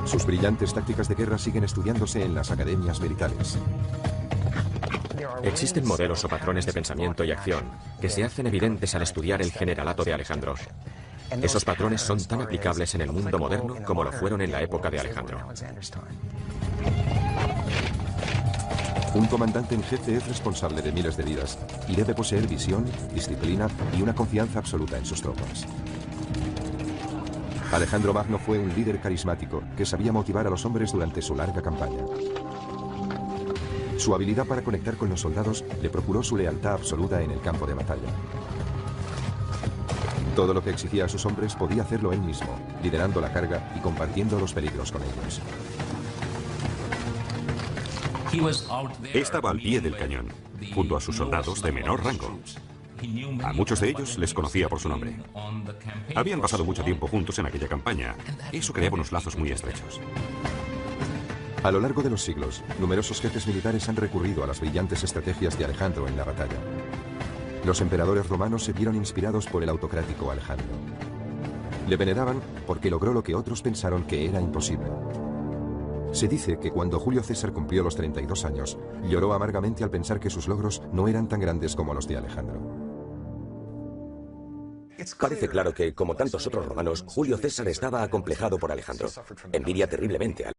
S1: Sus brillantes tácticas de guerra siguen estudiándose en las academias militares.
S2: Existen modelos o patrones de pensamiento y acción que se hacen evidentes al estudiar el generalato de Alejandro. Esos patrones son tan aplicables en el mundo moderno como lo fueron en la época de Alejandro.
S1: Un comandante en jefe es responsable de miles de vidas y debe poseer visión, disciplina y una confianza absoluta en sus tropas. Alejandro Magno fue un líder carismático que sabía motivar a los hombres durante su larga campaña. Su habilidad para conectar con los soldados le procuró su lealtad absoluta en el campo de batalla. Todo lo que exigía a sus hombres podía hacerlo él mismo, liderando la carga y compartiendo los peligros con ellos.
S3: Estaba al pie del cañón, junto a sus soldados de menor rango. A muchos de ellos les conocía por su nombre. Habían pasado mucho tiempo juntos en aquella campaña. Eso creaba unos lazos muy estrechos.
S1: A lo largo de los siglos, numerosos jefes militares han recurrido a las brillantes estrategias de Alejandro en la batalla. Los emperadores romanos se vieron inspirados por el autocrático Alejandro. Le veneraban porque logró lo que otros pensaron que era imposible. Se dice que cuando Julio César cumplió los 32 años, lloró amargamente al pensar que sus logros no eran tan grandes como los de Alejandro.
S4: Parece claro que, como tantos otros romanos, Julio César estaba acomplejado por Alejandro. Envidia terriblemente a